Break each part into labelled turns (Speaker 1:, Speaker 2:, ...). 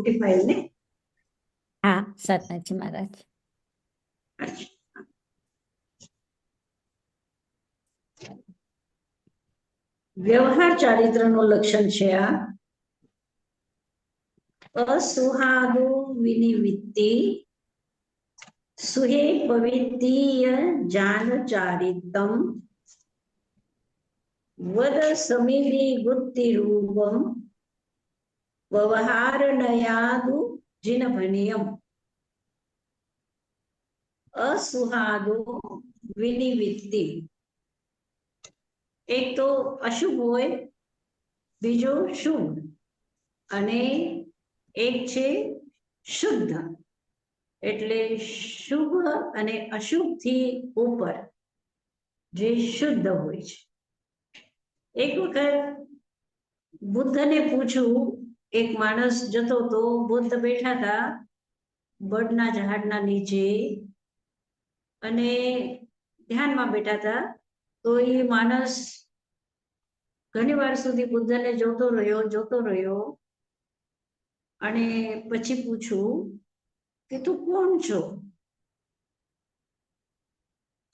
Speaker 1: 45 ને?
Speaker 2: હા, સતનાજી મહારાજ.
Speaker 1: વ્યવહાર ચારિત્રનું લક્ષણ છે આ. असुहादो विनिवृत्ति सुहे पवित्तीय जान चारितम वद समिति गुप्ति रूपम व्यवहार नयादु जिनभनियम. असुहादो विनिवृत्ति एक तो अशुभ होय, बीजो शुभ અને એક છે શુદ્ધ. એટલે શુભ અને અશુભ થી ઉપર જે શુદ્ધ હોય છે. એક વખત બુદ્ધને પૂછ્યું, એક માણસ જતો તો બુદ્ધ બેઠા હતા બળના ઝાડના નીચે અને ધ્યાનમાં બેઠા હતા. તો એ માણસ ઘણી વાર સુધી બુદ્ધને જોતો રહ્યો અને પછી પૂછ્યું કે તું કોણ છો?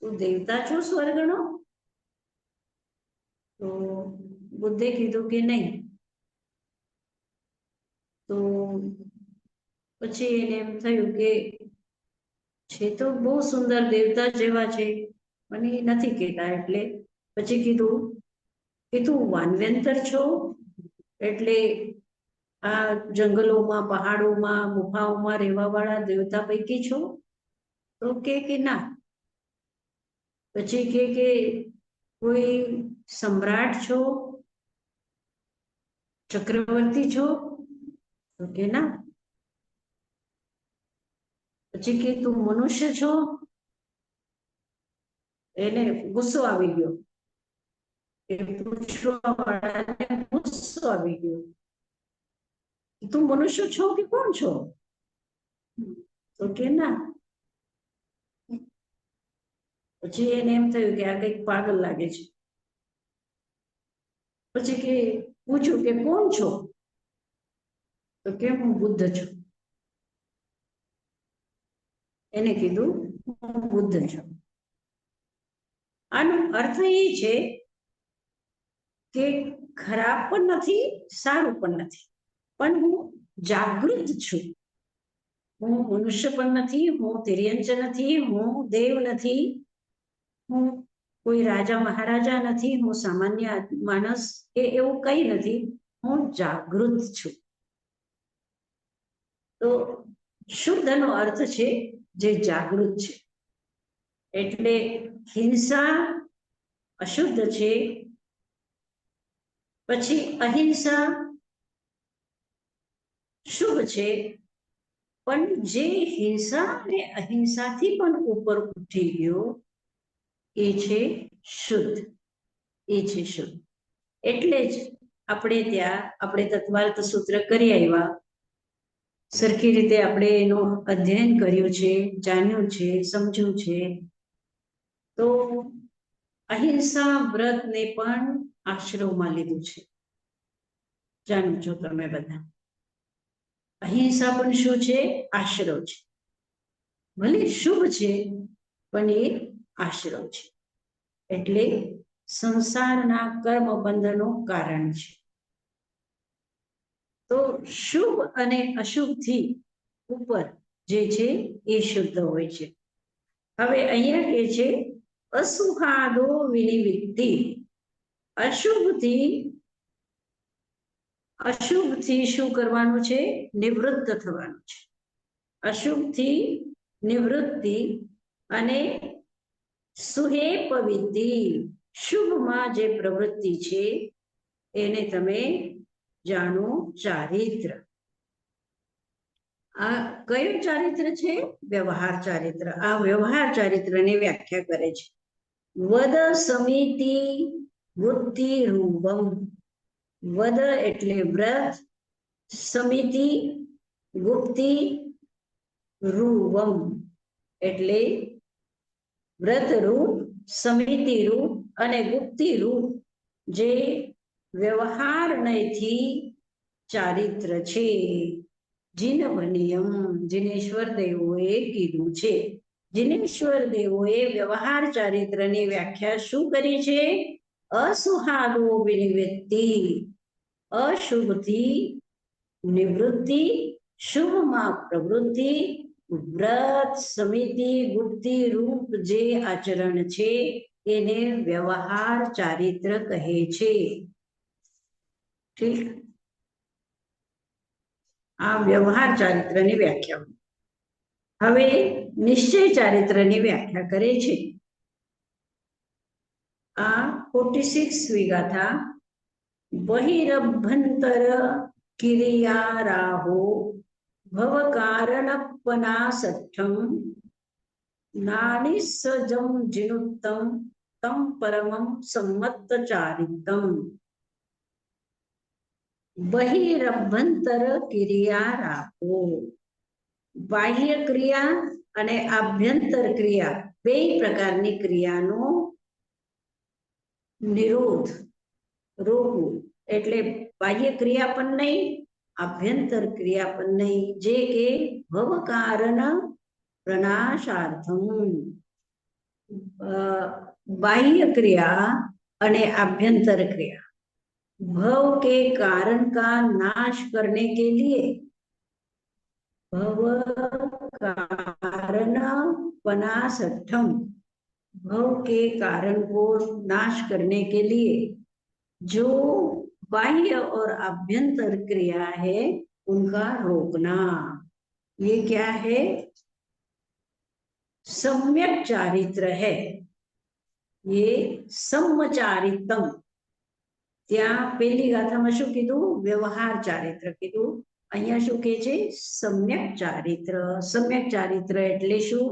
Speaker 1: તું દેવતા છો સ્વર્ગનો? તો બુદ્ધે કીધું કે નહીં. તો પછી એને એમ થયું કે છે તો બહુ સુંદર દેવતા જેવા છે, મને નથી કહેતા. એટલે પછી કીધું કે તું વાનવેંતર છો, એટલે આ જંગલોમાં, પહાડોમાં, ગુફાઓમાં રહેવા વાળા દેવતા પૈકી છો? તો કે ના. પછી કે કોઈ સમ્રાટ છો, ચક્રવર્તી છો? તો કે ના. પછી કે તું મનુષ્ય છો? એને ગુસ્સો આવી ગયો. એ પૂછવા વાળાને ગુસ્સો આવી ગયો, તું મનુષ્ય છો કે કોણ છો? તો કે ના. પછી એને એમ થયું કે આ કઈક પાગલ લાગે છે. પછી કે પૂછ્યું કે કોણ છો? તો કે હું બુદ્ધ છું. એને કીધું હું બુદ્ધ છું. આનો અર્થ એ છે કે ખરાબ પણ નથી, સારું પણ નથી, પણ હું જાગૃત છું. હું મનુષ્ય પણ નથી, હું તિર્યંચ નથી, હું દેવ નથી, હું કોઈ રાજા મહારાજા નથી, હું સામાન્ય માણસ કે એવું કઈ નથી. હું જાગૃત છું. તો શુદ્ધનો અર્થ છે જે જાગૃત છે. એટલે હિંસા અશુદ્ધ છે. પછી અહિંસા શુભ છે, પણ જે હિંસા અને અહિંસાથી પણ ઉપર ઉઠી ગયો એ છે શુદ્ધ. એ છે શુદ્ધ. એટલે જ આપણે તત્વાર્થ સૂત્ર કરી આવ્યા. સરખી રીતે આપણે એનું અધ્યયન કર્યું છે, જાણ્યું છે, સમજ્યું છે. તો અહિંસા વ્રતને પણ આશ્રમમાં લીધું છે. જાણો છો તમે બધા. અહિંસા પણ શું છે? આશ્રવ છે. ભલે શુભ છે પણ એ આશ્રવ છે. એટલે સંસારના કર્મ બંધનો કારણ છે. તો શુભ અને અશુભ થી ઉપર જે છે એ શુદ્ધ હોય છે. હવે અહીંયા કે છે અસુહાદો વિનિવૃત્તિ. અશુભથી શું કરવાનું છે? નિવૃત્ત થવાનું છે. અશુભથી નિવૃત્તિ અને સુહે પવિત્તિ, શુભમાં જે પ્રવૃત્તિ છે એને તમે જાણો ચારિત્ર. આ કયું ચારિત્ર છે? વ્યવહાર ચારિત્ર. આ વ્યવહાર ચારિત્રની વ્યાખ્યા કરે છે. વદ સમિતિ વૃત્તિ રૂપમ. વદ એટલે વ્રત, સમિતિ ગુપ્તિ, રૂપમ એટલે વ્રત રૂપ, સમિતિ રૂપ અને ગુપ્તિ રૂપ જે વ્યવહાર નયથી ચારિત્ર છે. જીનવનિયમ જીનેશ્વર દેવોએ કીધું છે. જીનેશ્વર દેવોએ વ્યવહાર ચારિત્રની વ્યાખ્યા શું કરી છે? અસુહાદો વિનિવૃત્તિ, અશુભથી નિવૃત્તિ, શુભમાં પ્રવૃત્તિ, વ્રત સમિતિ ગુપ્તિ રૂપ જે આચરણ છે એને વ્યવહાર ચારિત્ર કહે છે. ઠીક, આ વ્યવહાર ચારિત્રની વ્યાખ્યા. હવે નિશ્ચય ચારિત્રની વ્યાખ્યા કરે છે. આ 46મી ગાથા. બહિરભ્યંતર કિરિયારાહો ભવકારણપનાસઠ્ઠમ નાનિસજમ જીનુક્તમ તમ પરમં સંમત્તચારિતમ. બહિરભ્યંતર કિરિયારાહો, બાહ્ય ક્રિયા અને આભ્યંતર ક્રિયા બે પ્રકારની ક્રિયાનો નિરોધ, રોકવું. એટલે બાહ્ય ક્રિયા પણ નહીં, આભ્યંતર ક્રિયા પણ નહીં, જે કે ભવકારણ પ્રનાશાર્થમ. बाह्य क्रिया અને आभ्यंतर क्रिया भव के कारण का नाश करने के लिए, भव कारण पनासठ्ठम, भव के कारण को नाश करने के लिए जो बाह्य और आभ्यंतर क्रिया है उनका रोकना. ये क्या है? सम्यक चारित्र है. ये सम्मचारितम. ત્યાં પહેલી ગાથામાં શું કીધું? વ્યવહાર ચારિત્ર કીધું. અહીંયા શું કહે છે? સમ્યક ચારિત્ર. સમ્યક ચારિત્ર એટલે શું?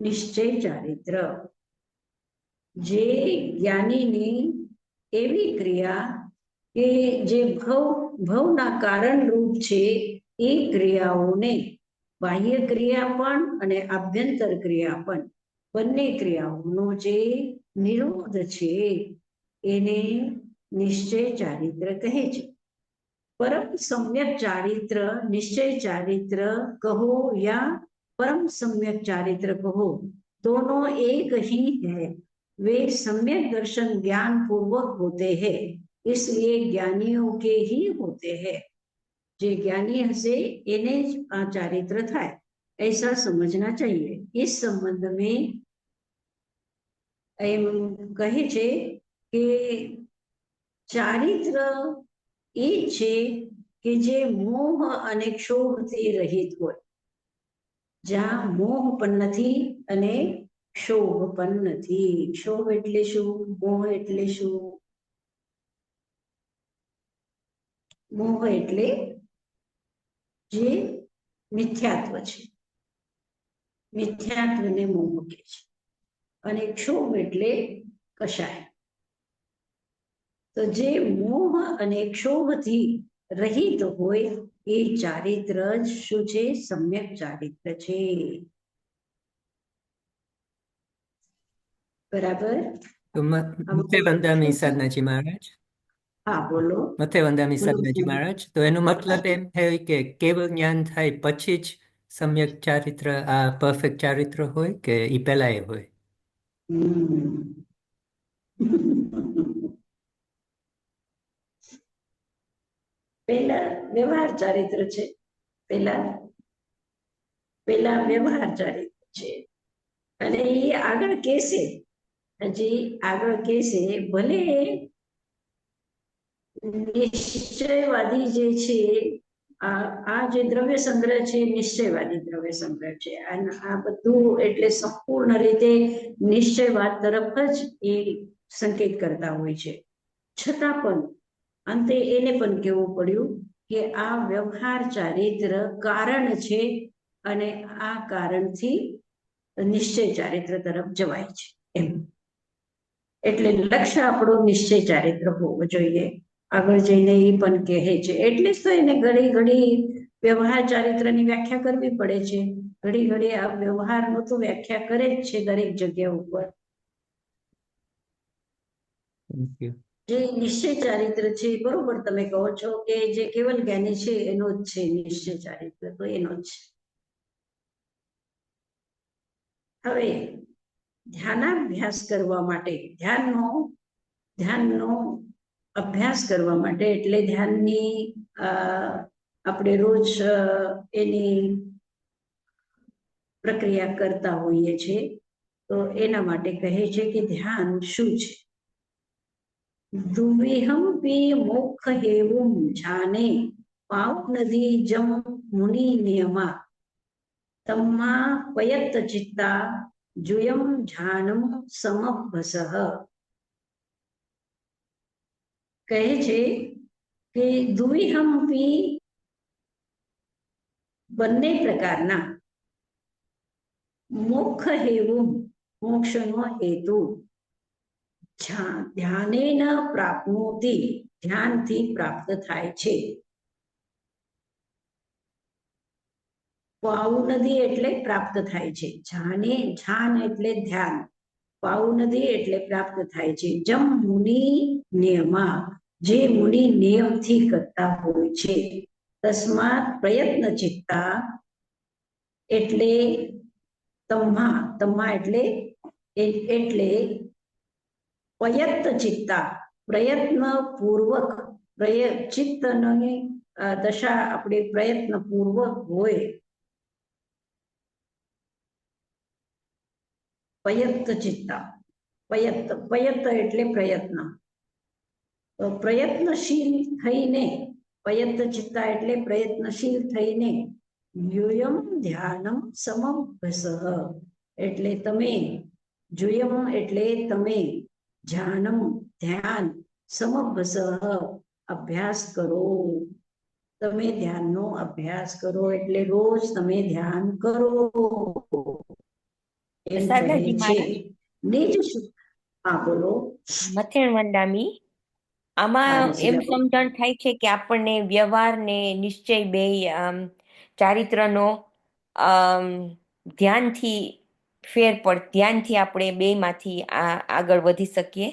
Speaker 1: નિશ્ચય ચારિત્ર. જે જ્ઞાનીની એવી ક્રિયા કે જે ભવના કારણ રૂપ છે એ ક્રિયાઓને, બાહ્ય ક્રિયા પણ અને આભ્યંતર ક્રિયા પણ, બંને ક્રિયાઓનો જે નિરોધ છે એને નિશ્ચય ચારિત્ર કહે છે. परम सम्यक चारित्र निश्चय चारित्र कहो या परम सम्यक चारित्र कहो, दोनों एक ही है. वे सम्यक दर्शन ज्ञान पूर्वक होते हैं, इसलिए ज्ञानियों के ही होते हैं. जे ज्ञानी हसे इन्हें आ चारित्र थाय, ऐसा समझना चाहिए. इस संबंध में एम कहे छे कि चारित्र એ છે કે જે મોહ અને ક્ષોભથી રહિત હોય, જ્યાં મોહ પણ નથી અને ક્ષોભ પણ નથી. ક્ષોભ એટલે શું? મોહ એટલે શું? મોહ એટલે જે મિથ્યાત્વ છે, મિથ્યાત્વને મોહ કહે છે. અને ક્ષોભ એટલે કશાય. તો જે મોહ અને ક્ષોભથી રહિત હોય એ ચારિત્ર જ શું છે? સમ્યક ચારિત્ર છે. બરાબર?
Speaker 3: તો મથે વંદામી સાધનાજી મહારાજ,
Speaker 1: હા બોલો.
Speaker 3: મથે વંદામી સાધનાજી મહારાજ, તો એનો મતલબ એમ થાય કે કેવળ જ્ઞાન થાય પછી જ સમ્યક ચારિત્ર, આ પરફેક્ટ ચારિત્ર હોય કે ઈ પહેલા હોય?
Speaker 1: પહેલા વ્યવહાર ચારિત્ર છે. પહેલા વ્યવહાર ચારિત્ર છે અને એ આગળ કહેશે, હજી આગળ કહેશે. ભલે નિશ્ચયવાદી જે છે, આ જે દ્રવ્ય સંગ્રહ છે નિશ્ચયવાદી દ્રવ્ય સંગ્રહ છે. આ બધું એટલે સંપૂર્ણ રીતે નિશ્ચયવાદ તરફ જ એ સંકેત કરતા હોય છે. છતાં પણ અંતે એને પણ કહેવું પડ્યું કે આ વ્યવહાર ચારિત્ર કારણ છે અને આ કારણથી નિશ્ચય ચારિત્ર તરફ જવાય છે એમ. એટલે લક્ષ્ય આપણો નિશ્ચય ચારિત્ર હોવો જોઈએ. આગળ જઈને એ પણ કહે છે. એટલે જ તો એને ઘડી ઘડી વ્યવહાર ચારિત્રની વ્યાખ્યા કરવી પડે છે. ઘડી ઘડી આ વ્યવહારનો તો વ્યાખ્યા કરે જ છે દરેક જગ્યા ઉપર.
Speaker 3: Thank you.
Speaker 1: જે નિશ્ચય ચારિત્ર છે બરોબર તમે કહો છો કે જે કેવલ જ્ઞાની છે એનો જ છે નિશ્ચય ચારિત્ર, તો એનો જ. હવે ધ્યાનાભ્યાસ કરવા માટે ધ્યાનનો અભ્યાસ કરવા માટે એટલે ધ્યાનની આપણે રોજ એની પ્રક્રિયા કરતા હોઈએ છીએ, તો એના માટે કહે છે કે ધ્યાન શું છે. ધ્રુવિહમ પી મોક્ષ હેવું જાને પાવ નદી જમ મુનિ નિયમા તમ્મા પયત ચિત્તા જુયમ ધ્યાનમ સમભસઃ. કહે છે કે દ્વિહમપી બંને પ્રકારના મોક્ષ હેવું મોક્ષનો હેતુ ધ્યાનેન પ્રાપ્નોતિ ધ્યાનથી પ્રાપ્ત થાય છે. પાઉનદી એટલે પ્રાપ્ત થાય છે. ધ્યાન એટલે ધ્યાન, પાઉનદી એટલે પ્રાપ્ત થાય છે. જમ મુનિ નિયમા જે મુનિ નિયમથી કરતા હોય છે. તસ્માત પ્રયત્ન ચિત્તા એટલે તમ્મા એટલે પયત ચિત્તા પ્રયત્ન પૂર્વક ચિત્તની દશા આપણે પ્રયત્ન પૂર્વક હોય. પયત ચિત્તા પયત એટલે પ્રયત્ન, પ્રયત્નશીલ થઈને પયત ચિત્તા એટલે પ્રયત્નશીલ થઈને યુયમ ધ્યાનમ સમભસઃ એટલે તમે જુયમ એટલે તમે ધ્યાનમ ધ્યાન સમભસઃ અભ્યાસ કરો. તમે ધ્યાનનો અભ્યાસ કરો એટલે રોજ તમે ધ્યાન કરો એમ કહે
Speaker 4: સાદાજી
Speaker 1: છે.
Speaker 4: મહારાજ,
Speaker 1: નિજ હા બોલો.
Speaker 4: મથેણ વંદામી,
Speaker 1: હા,
Speaker 4: આમાં એમ
Speaker 1: રસીલા બોલો.
Speaker 4: સમજણ થાય છે કે આપણને વ્યવહાર ને નિશ્ચય બે ચારિત્રનો ધ્યાનથી ધ્યાનથી આપણે બેમાંથી આગળ વધી શકીએ.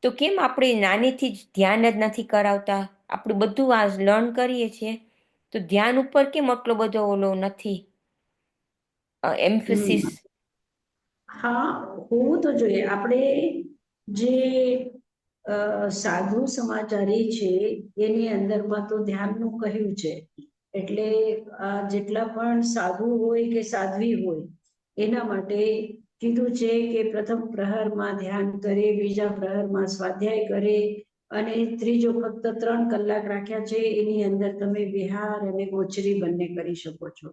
Speaker 4: તો કેમ આપણે નાનીથી જ ધ્યાન જ નથી કરાવતા? આપણે બધું આ લર્ન કરીએ છીએ, તો ધ્યાન ઉપર કેમ આટલો બધો ઓલો નથી એમ્ફેસિસ?
Speaker 1: હા, હોવું તો જોઈએ. આપણે જે સાધુ સમાચારી છે એની અંદરમાં તો ધ્યાનનું કહ્યું છે. એટલે જેટલા પણ સાધુ હોય કે સાધ્વી હોય એના માટે કીધું છે કે પ્રથમ પ્રહરમાં ધ્યાન કરે, બીજા પ્રહરમાં સ્વાધ્યાય કરે અને ત્રીજો ફક્ત 3 કલાક રાખ્યા છે એની અંદર તમે વિહાર અને ગોચરી બંને કરી શકો છો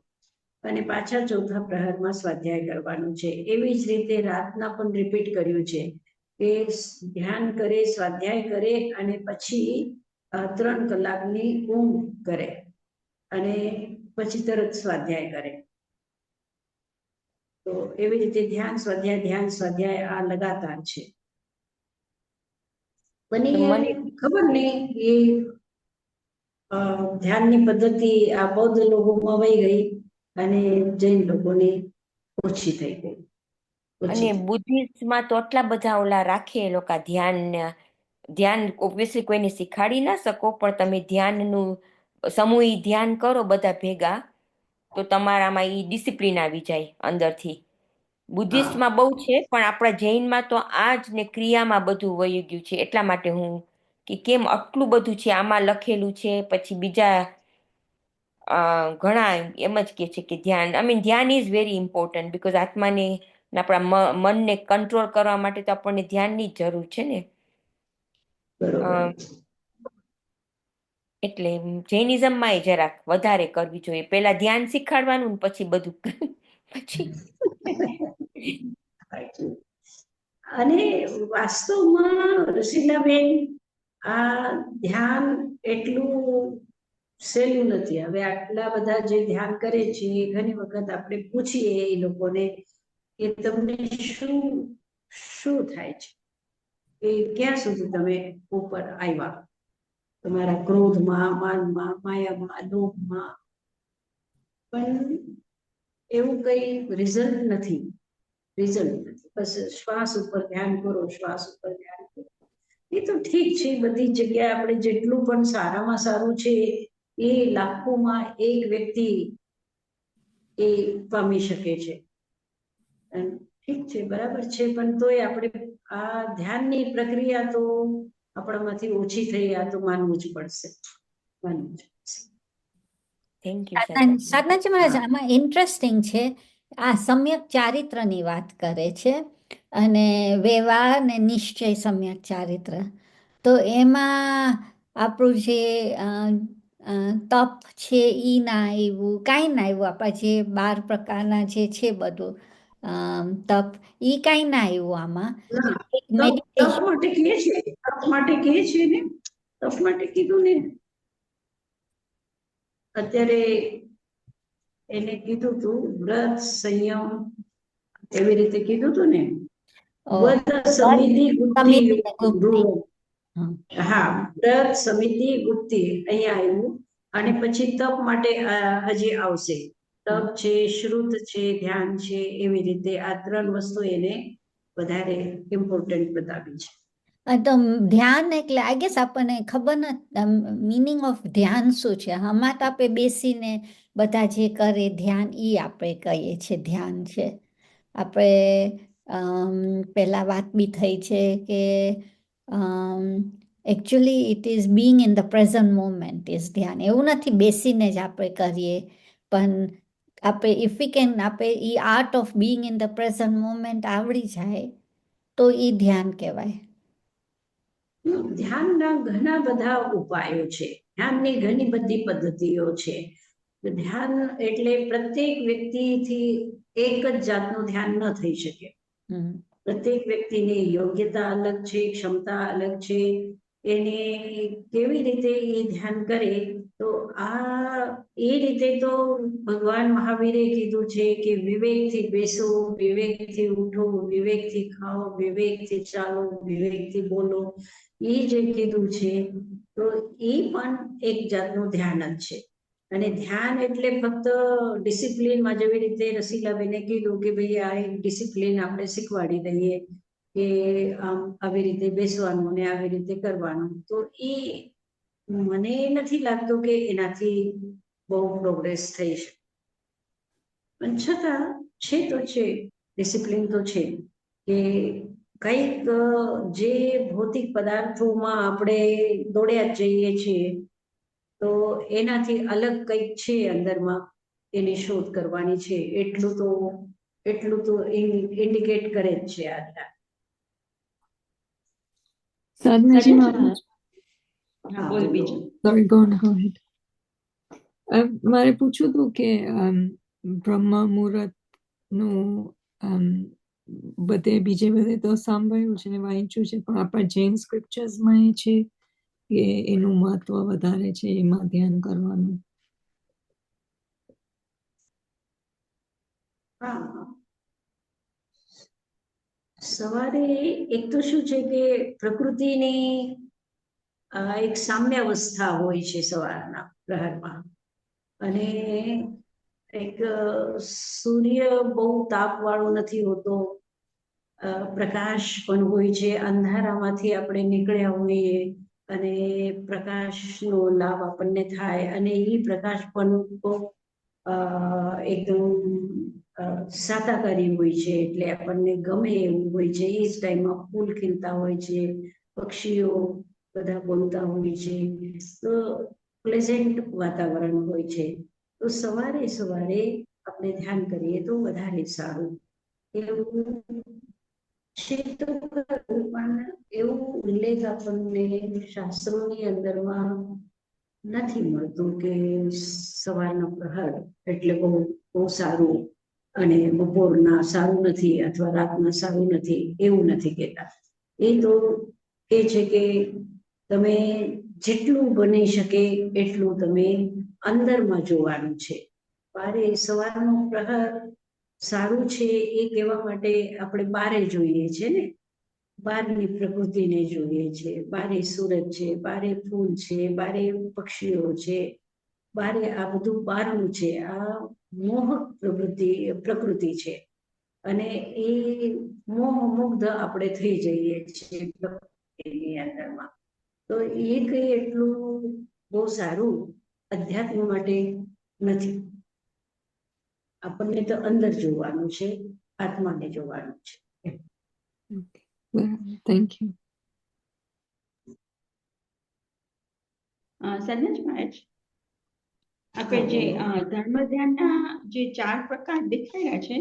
Speaker 1: અને પાછા ચોથા પ્રહરમાં સ્વાધ્યાય કરવાનું છે. એવી જ રીતે રાતના પણ રિપીટ કર્યું છે કે ધ્યાન કરે, સ્વાધ્યાય કરે અને પછી 3 કલાકની ઊંઘ કરે અને પછી તરત સ્વાધ્યાય કરે. તો એવી રીતે ધ્યાન સ્વાધ્યાય આ લગાતાર છે. મને ખબર નહીં એ ધ્યાનની પદ્ધતિ આ બૌદ્ધ લોકોમાં વહી ગઈ અને જૈન લોકોની ઓછી થઈ ગઈ.
Speaker 4: અને બુદ્ધિસ્ટમાં તો આટલા બધા ઓલા રાખે એ લોકો ધ્યાન ઓબ્વિયસલી કોઈને શીખાડી ના શકો, પણ તમે ધ્યાનનું સમૂહી ધ્યાન કરો બધા ભેગા તો તમારામાં એ ડિસિપ્લિન આવી જાય અંદરથી. બુદ્ધિસ્ટમાં બહુ છે, પણ આપણા જૈનમાં તો આ જ ને ક્રિયામાં બધું વહી ગયું છે. એટલા માટે હું કે કેમ આટલું બધું છે આમાં લખેલું છે. પછી બીજા ઘણા એમ જ કે છે કે ધ્યાન ઇઝ વેરી ઇમ્પોર્ટન્ટ બીકોઝ આત્માને આપણા મનને કંટ્રોલ કરવા માટે તો આપણને ધ્યાનની જ જરૂર છે ને. એટલે જૈનિઝમમાં એ જરાક વધારે કરવી જોઈએ. પેલા ધ્યાન શીખાડવાનું પછી બધું પછી
Speaker 1: અને વાસ્તવમાં રસીલાબેન આ ધ્યાન એટલું સહેલું નથી. હવે આટલા બધા જે ધ્યાન કરે છે ઘણી વખત આપણે પૂછીએ એ લોકોને કે તમને શું થાય છે, એ ક્યાં સુધી તમે ઉપર આવ્યા તમારા ક્રોધમાં, માનમાં, માયામાં, લોભમાં, પણ એવું કઈ રિઝલ્ટ નથી. બસ શ્વાસ ઉપર ધ્યાન કરો, શ્વાસ ઉપર ધ્યાન કરો. એ તો ઠીક છે, બધી જગ્યાએ આપણે જેટલું પણ સારામાં સારું છે એ લાખોમાં એક વ્યક્તિ એ પામી શકે છે. ઠીક છે, બરાબર છે, પણ તોય આપણે આ ધ્યાનની પ્રક્રિયા તો આપણામાંથી ઓછી થઈ, આ તો માનવું જ પડશે.
Speaker 4: Thank you સદનાજી.
Speaker 2: સદનાજી મહારાજ, આમાં ઇન્ટરેસ્ટિંગ છે, આ સમ્યક ચારિત્રની વાત કરે છે અને વ્યવહાર ને નિશ્ચય સમ્યક ચારિત્ર. તો એમાં આપણું જે તપ છે ઈ ના આવ્યું, કાંઈ ના આવ્યું. આપણા જે 12 પ્રકારના જે છે બધું તપ, ઈ કાંઈ ના આવ્યું આમાં.
Speaker 1: તપ
Speaker 2: મેડિટેશન
Speaker 1: માટે કહે છે, તપ માટે કહે છે ને, તપ માટે કીધું ને અત્યારે એને કીધું તું વ્રત સંયમ એવી રીતે કીધું તું ને, વ્રત સમિતિ ગુપ્તિ હા, વ્રત સમિતિ ગુપ્તિ અહીંયા આવ્યું અને પછી તપ માટે હજી આવશે. તપ છે, શ્રુત છે, ધ્યાન છે, એવી રીતે આ 3 વસ્તુ એને વધારે ઇમ્પોર્ટન્ટ બતાવી છે.
Speaker 2: તો ધ્યાન એટલે આઈ ગેસ આપણને ખબર નથી મીનિંગ ઓફ ધ્યાન શું છે. આમાં તો આપણે બેસીને બધા જે કરે ધ્યાન, ઈ આપણે કહીએ છીએ ધ્યાન છે. આપણે પહેલા વાત બી થઈ છે કે actually it is Bing in the present moment is ધ્યાન. એવું નથી બેસીને જ આપણે કરીએ, પણ આપણે ઇફ વી કેન આપણે the art of being in the present moment આવડી જાય તો ઈ ધ્યાન કહેવાય.
Speaker 1: ધ્યાનના ઘણા બધા ઉપાયો છે, ધ્યાનની ઘણી બધી પદ્ધતિઓ છે. ધ્યાન એટલે પ્રત્યેક વ્યક્તિથી એક જ જાતનું ધ્યાન ન થઈ શકે. પ્રત્યેક વ્યક્તિની યોગ્યતા અલગ છે, ક્ષમતા અલગ છે, એને કેવી રીતે એ ધ્યાન કરે. તો એ રીતે તો ભગવાન મહાવીરે કીધું છે કે વિવેકથી બેસો, વિવેકથી ઉઠો, વિવેકથી ખાઓ, વિવેકથી ચાલો, વિવેકથી બોલો. એ જે કીધું છે તો એ પણ એક જાતનું ધ્યાન જ છે. અને ધ્યાન એટલે ફક્ત ડિસિપ્લિનમાં, જેવી રીતે રસીલાબેને કીધું કે ભાઈ આ એક ડિસિપ્લિન આપણે શીખવાડી દઈએ કે આમ આવી રીતે બેસવાનું અને આવી રીતે કરવાનું, તો એ મને નથી લાગતું કે એનાથી બહુ પ્રોગ્રેસ થઈ શકે. પણ છતાં છે તો છે, ડિસિપ્લિન તો છે કે કંઈક જે ભૌતિક પદાર્થોમાં આપણે દોડ્યા જ જઈએ છીએ, તો એનાથી અલગ કંઈક છે અંદરમાં, એની શોધ કરવાની છે. એટલું તો ઇન્ડિકેટ કરે જ છે આ.
Speaker 5: સાધનાજી મહારાજ,
Speaker 1: બોલ બીજું.
Speaker 5: sorry, go ahead. મારે પૂછવું હતું કે બ્રહ્મ મુહૂર્ત નું બીજે બધે તો સાંભળ્યું છે ને વાંચ્યું છે, પણ આપણા જૈન સ્ક્રિપ્ચર્સમાં એ છે કે એનું મહત્વ વધારે છે, એમાં ધ્યાન કરવાનું.
Speaker 1: સવારે એક તો શું છે કે પ્રકૃતિની એક સામ્યાવસ્થા હોય છે સવારના પ્રહરમાં, અને એક સૂર્ય બહુ તાપવાળો નથી હોતો, પ્રકાશ પણ હોય છે. અંધારામાંથી આપણે નીકળ્યા હોઈએ અને પ્રકાશનો લાભ આપણને થાય, અને એ પ્રકાશ પણ એકદમ સાતાકારી હોય છે, એટલે આપણને ગમે એવું હોય છે. એ જ ટાઈમમાં ફૂલ ખીલતા હોય છે, પક્ષીઓ બધા બોલતા હોય છે, તો પ્લેઝન્ટ વાતાવરણ હોય છે. તો સવારે આપણે ધ્યાન કરીએ તો વધારે સારું. એવું છે તો પણ એવું ઉલ્લેખ આપણને શાસ્ત્રોની અંદરમાં નથી મળતું કે સવારનો પ્રહર એટલે બહુ સારું અને બપોરના સારું નથી અથવા રાતના સારું નથી, એવું નથી કહેતા. એ તો એ છે કે તમે જેટલું બની શકે એટલું તમે અંદરમાં જોવાનું છે. સવારનો પ્રહર સારું છે એ કહેવા માટે આપણે બારે જોઈએ છે ને, બહારની પ્રકૃતિને જોઈએ છે. બારે સૂરજ છે, બારે ફૂલ છે, બારે પક્ષીઓ છે, બારે આ બધું બહારનું છે. આ મોહક પ્રકૃતિ છે, અને એ મોહમુગ્ધ આપણે થઈ જઈએ છીએ એની અંદરમાં. તો એ કઈ એટલું બહુ સારું અધ્યાત્મ માટે નથી. આપણને તો અંદર જોવાનું છે, આત્માને જોવાનું છે.
Speaker 5: બરાબર, થેન્ક યુ.
Speaker 6: સનજ મહારાજ, આપણે જે ધર્મ ધ્યાનના જે 4 પ્રકાર દેખાયા છે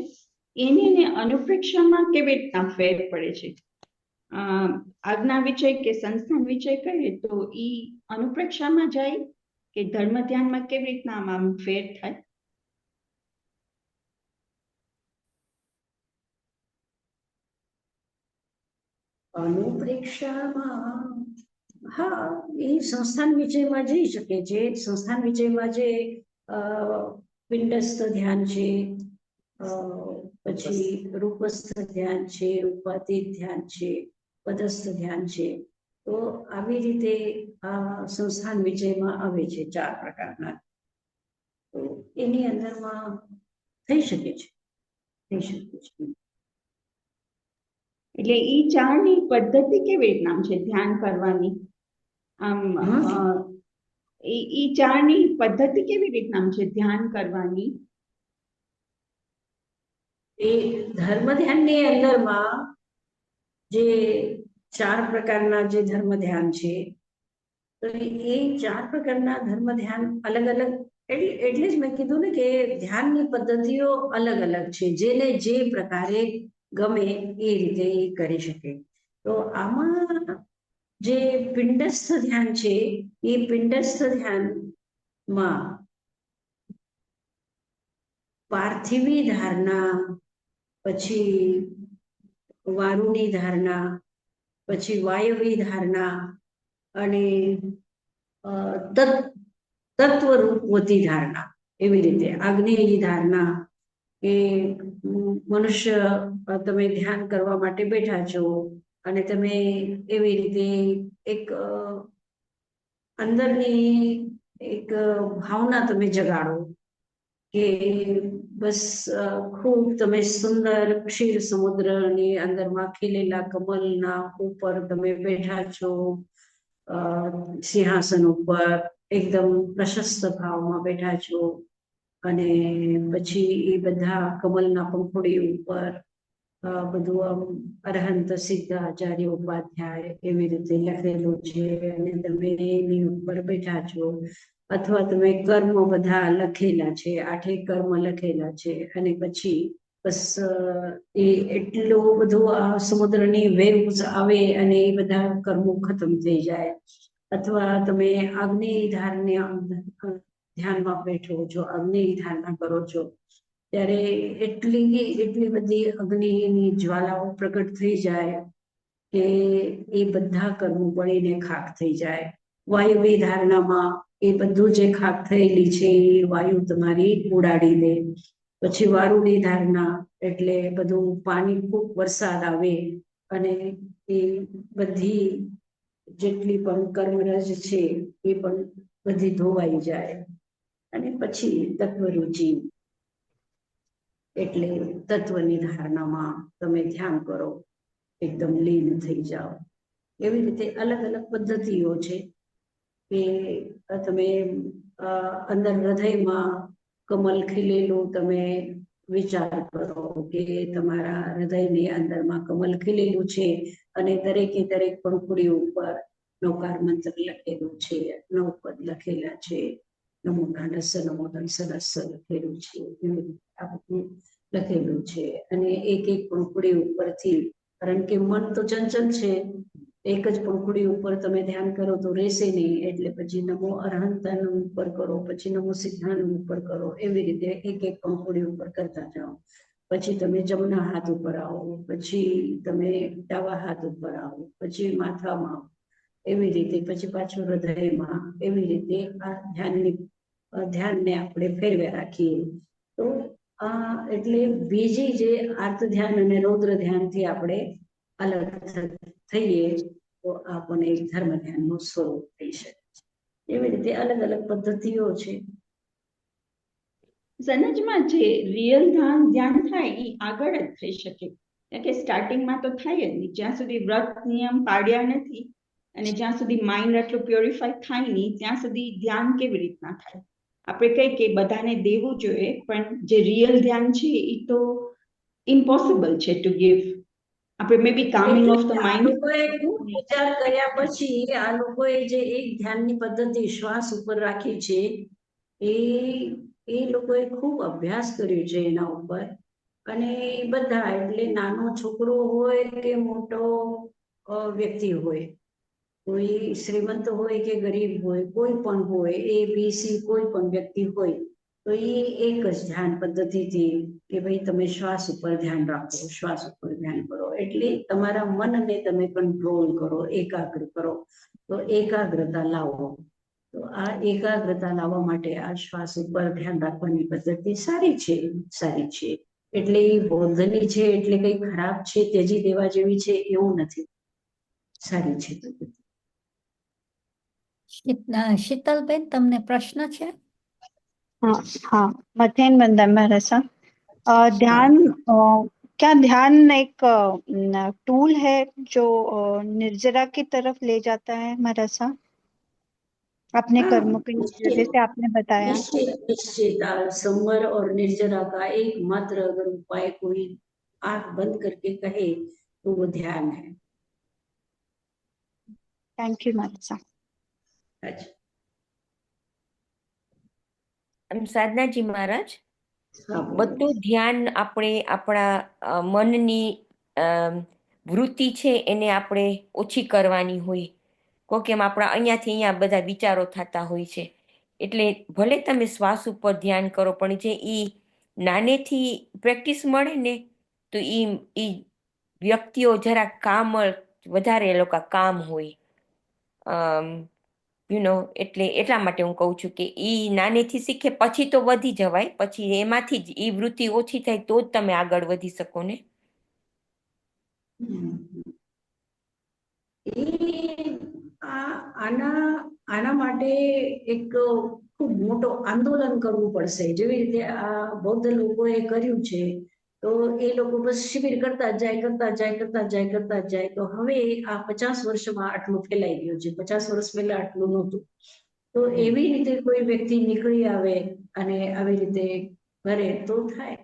Speaker 6: એની ને અનુપ્રેક્ષામાં કેવી રીતના ફેર પડે છે? આજ્ઞા વિષય કે સંસ્થાન વિષય કરીએ તો ઈ અનુપ્રેક્ષામાં જાય કે ધર્મ ધ્યાનમાં કેવી રીતના આમાં ફેર થાય?
Speaker 1: અનુપ્રેક્ષામાં હા, એ સંસ્થાન વિષયમાં જઈ શકે છે. સંસ્થાન વિષયમાં જે પિંડસ્થ ધ્યાન છે, પછી રૂપસ્થ ધ્યાન છે, રૂપાતીત ધ્યાન છે, પદસ્થ ધ્યાન છે. તો આવી રીતે આ સંસ્થાન વિષયમાં આવે છે 4 પ્રકારના. તો એની અંદરમાં થઈ શકે છે, થઈ શકે છે.
Speaker 6: એટલે ઈ 4ની પદ્ધતિ કેવી રીતના છે ધ્યાન કરવાની? આમ ઈ 4ની પદ્ધતિ કેવી રીતના છે ધ્યાન કરવાની?
Speaker 1: એ ધર્મ ધ્યાનની અંદરમાં જે 4 પ્રકારના જે ધર્મ ધ્યાન છે, તો એ 4 પ્રકારના ધર્મ ધ્યાન અલગ અલગ, એટલે જ મેં કીધું ને કે ધ્યાનની પદ્ધતિઓ અલગ અલગ છે. જેને જે પ્રકારે ગમે એ રીતે એ કરી શકે. તો આમાં જે પિંડસ્થ ધ્યાન છે, એ પિંડસ્થ ધ્યાનમાં પાર્થિવી ધારણા, પછી વારુની ધારણા, પછી વાયવી ધારણા અને તત્વરૂપવતી ધારણા, એવી રીતે આગ્નેયની ધારણા કે મનુષ્ય તમે ધ્યાન કરવા માટે બેઠા છો અને તમે એવી રીતે એક અંદરની એક ભાવના તમે જગાડો કે બસ ખૂબ તમે સુંદર ક્ષીર સમુદ્રની અંદરમાં ખીલેલા કમલના ઉપર તમે બેઠા છો, સિંહાસન ઉપર એકદમ પ્રશસ્ત ભાવમાં બેઠા છો. અને પછી એ બધા કમલના પંખુડી ઉપર બધું આમ અરહંત સિદ્ધ આચાર્ય ઉપાધ્યાય એવી રીતે લખેલું છે અને તમે એની ઉપર બેઠા છો. અથવા તમે કર્મ બધા લખેલા છે, 8 કર્મ લખેલા છે, અને પછી બસ એ એટલું બધું આ સમુદ્રની વેવ્સ આવે અને એ બધા કર્મો ખતમ થઈ જાય. અથવા તમે અગ્નિ ધારને ધ્યાનમાં બેઠો છો, અગ્નિ ધારણા કરો છો, ત્યારે એટલી બધી અગ્નિની જ્વાલાઓ પ્રગટ થઈ જાય કે એ બધા કર્મો બળીને ખાક થઈ જાય. વાયવી ધારણામાં એ બધું જે ખાક થયેલી છે એ વાયુ તમારી ઉડાડી દે. પછી વારુની ધારણા એટલે બધું પાણી ખૂબ વરસાદ આવે અને એ બધી જેટલી પણ કર્મરજ છે એ પણ બધી ધોવાઈ જાય. અને પછી તત્વરુચિ એટલે તત્વની ધારણામાં તમે ધ્યાન કરો, એકદમ લીન થઈ જાઓ. એવી રીતે અલગ અલગ પદ્ધતિઓ છે કે તમે અંદર હૃદયમાં કમલ ખીલેલું તમે વિચાર કરો કે તમારા હૃદયની અંદરમાં કમલ ખીલેલું છે અને દરેકે દરેક પંખુડી ઉપર નૌકાર મંત્ર લખેલું છે, 9 પદ લખેલા છે, નમો ઢાઢસ નમો દંસરસ લખેલું છે, આ બધું લખેલું છે. અને એક પંખુડી ઉપરથી, કારણ કે મન તો ચંચલ છે, એક જ પંખુડી ઉપર તમે ધ્યાન કરો તો રહેશે નહીં, એટલે પછી નમો અરહંતાનું ઉપર કરો, પછી નમો સિદ્ધાનું ઉપર કરો, એવી રીતે એક પંખુડી ઉપર કરતા જાઓ. પછી તમે જમણા હાથ ઉપર આવો, પછી તમે ડાબા હાથ ઉપર આવો, પછી માથામાં આવો, એવી રીતે પછી પાછું હૃદયમાં, એવી રીતે આ ધ્યાનને આપણે ફેરવ્યા રાખીએ. તો એટલે બીજી જે આર્ત ધ્યાન અને રૌદ્ર ધ્યાનથી આપણે અલગ થઈએ તો આપણને ધર્મ ધ્યાનનું સ્વરૂપ થઈ શકે છે. એવી રીતે અલગ અલગ પદ્ધતિઓ છે.
Speaker 6: સનજમાં જે રિયલ ધ્યાન થાય એ આગળ જ થઈ શકે. કે સ્ટાર્ટિંગમાં તો થાય જ નહીં જ્યાં સુધી વ્રત નિયમ પાડ્યા નથી અને જ્યાં સુધી માઇન્ડ આટલું પ્યોરિફાય થાય નહીં ત્યાં સુધી ધ્યાન કેવી રીતના થાય. આપણે કહીએ કે બધાને દેવું જોઈએ પણ જે રિયલ ધ્યાન છે એ તો ઇમ્પોસિબલ છે ટુ ગીવ. આપણે મે બી કામિંગ ઓફ ધ
Speaker 1: આ
Speaker 6: માઇન્ડ.
Speaker 1: લોકોએ ખૂબ વિચાર કર્યા પછી આ લોકોએ જે એક ધ્યાનની પદ્ધતિ શ્વાસ ઉપર રાખી છે એ એ લોકોએ ખૂબ અભ્યાસ કર્યો છે એના ઉપર. અને એ બધા એટલે નાનો છોકરો હોય કે મોટો વ્યક્તિ હોય, કોઈ શ્રીમંત હોય કે ગરીબ હોય, કોઈ પણ હોય, ABC કોઈ પણ વ્યક્તિ હોય, તો એ એક જ ધ્યાન પદ્ધતિથી કે ભાઈ તમે શ્વાસ ઉપર ધ્યાન રાખો, શ્વાસ ઉપર ધ્યાન કરો, એટલે તમારા મનને તમે કંટ્રોલ કરો, એકાગ્ર કરો, તો એકાગ્રતા લાવો. તો આ એકાગ્રતા લાવવા માટે આ શ્વાસ ઉપર ધ્યાન રાખવાની પદ્ધતિ સારી છે. એટલે એ બૌદ્ધની છે એટલે કઈ ખરાબ છે, ત્યજી દેવા જેવી છે એવું નથી, સારી છે પદ્ધતિ.
Speaker 2: શીતલબેન, તમને પ્રશ્ન છે?
Speaker 7: हाँ, मथेन बंदा महाराज। ध्यान क्या ध्यान एक टूल है जो निर्जरा की तरफ ले जाता है महाराज? अपने
Speaker 1: हाँ,
Speaker 7: कर्मों के
Speaker 1: निश्चित
Speaker 7: जैसे आपने बताया।
Speaker 1: निश्चित संवर और निर्जरा का एकमात्र अगर उपाय कोई आंख बंद करके कहे तो वो ध्यान है.
Speaker 7: थैंक यू महाराज.
Speaker 1: अच्छा,
Speaker 4: સાધનાજી મહારાજ,
Speaker 1: हाँ बोलो.
Speaker 4: બધું ધ્યાન આપણે આપણા મનની વૃત્તિ છે એને આપણે ઓછી કરવાની હોય. કોઈ કેમ આપણા અહીંયાથી અહીંયા બધા વિચારો થતા હોય છે, એટલે ભલે તમે શ્વાસ ઉપર ધ્યાન કરો પણ જે નાનેથી પ્રેક્ટિસ મળે ને તો એ વ્યક્તિઓ જરા કામ વધારે એ લોકો કામ હોય. એટલે એટલા માટે હું કહું છું કે નાનેથી શીખે પછી તો વધી જવાય, પછી એમાંથી જ વૃત્તિ ઓછી થાય તો જ તમે આગળ વધી શકો ને.
Speaker 1: આના માટે એક ખૂબ મોટો આંદોલન કરવું પડશે, જેવી રીતે આ બૌદ્ધ લોકોએ કર્યું છે. તો એ લોકો બસ શિબિર કરતા જાય. તો હવે આ 50 વર્ષમાં આટલું ફેલાઈ ગયું છે, 50 વર્ષ પહેલા આટલું નહોતું. તો એવી રીતે કોઈ વ્યક્તિ નીકળી આવે અને આવી રીતે કરે તો થાય.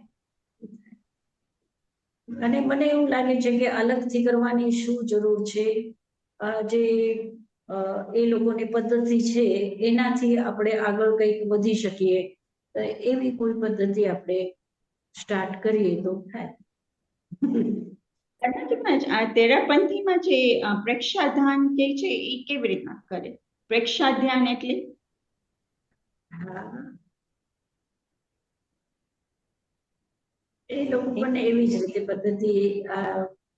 Speaker 1: અને મને એવું લાગે છે કે અલગથી કરવાની શું જરૂર છે, જે એ લોકોની પદ્ધતિ છે એનાથી આપણે આગળ કંઈક વધી શકીએ, એવી કોઈ પદ્ધતિ આપણે સ્ટાર્ટ કરીએ તો થાય.
Speaker 6: આ તેરાપંથીમાં જે પ્રેક્ષાધ્યાન કે છે એ કેવી રીતના કરે? પ્રેક્ષાધ્યાન એટલે
Speaker 1: એ લોકો પણ એવી જ રીતે પદ્ધતિ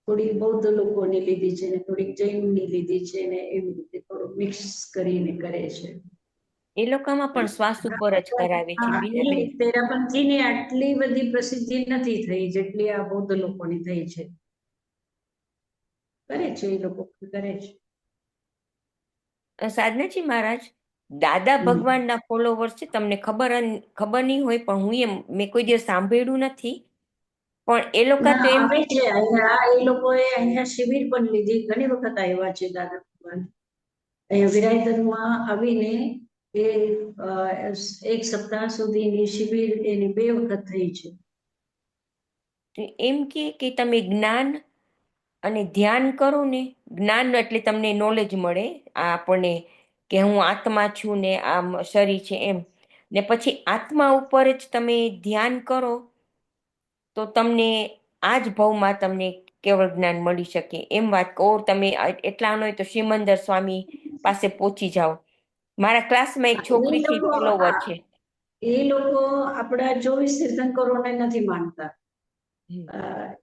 Speaker 1: થોડી બૌદ્ધ લોકોની લીધી છે ને થોડીક જૈનની લીધી છે ને એવી રીતે થોડું મિક્સ કરીને કરે છે.
Speaker 4: એ લોકોમાં પણ શ્વાસ ઉપર જ કરાવે છે બીનાબેન.
Speaker 1: તેરાપંથીની આટલી બધી પ્રસિદ્ધિ નથી થઈ જેટલી આ બૌદ્ધ લોકોની થઈ છે. કરે છે એ લોકો કરે છે.
Speaker 4: સાધનાજી મહારાજ, દાદા ભગવાનના ફોલોવર્સ છે, તમને ખબર નહીં હોય પણ મેં કોઈ દિવસ સાંભળ્યું નથી, પણ એ લોકો તો એમ
Speaker 1: આવે છે અહીંયા, એ લોકોએ અહીંયા શિબિર પણ લીધી, ઘણી વખત આવ્યા છે દાદા ભગવાન. અહીંયા વિરાયતરમાં આવીને એ 1 સપ્તાહ સુધીની શિબિર એની 2 વખત થઈ છે.
Speaker 4: એમ કે તમે જ્ઞાન અને ધ્યાન કરો ને, જ્ઞાન એટલે તમને નોલેજ મળે આપણને કે હું આત્મા છું ને આ શરીર છે એમ, ને પછી આત્મા ઉપર જ તમે ધ્યાન કરો તો તમને આ જ ભાવમાં તમને કેવળ જ્ઞાન મળી શકે એમ વાત કહો. તમે એટલા ન હોય તો શ્રીમંદર સ્વામી પાસે પહોંચી જાઓ. મારા ક્લાસમાં એક છોકરી છે, ફોલોવર છે.
Speaker 1: એ લોકો આપણા 24 તીર્થંકરોને નથી માનતા.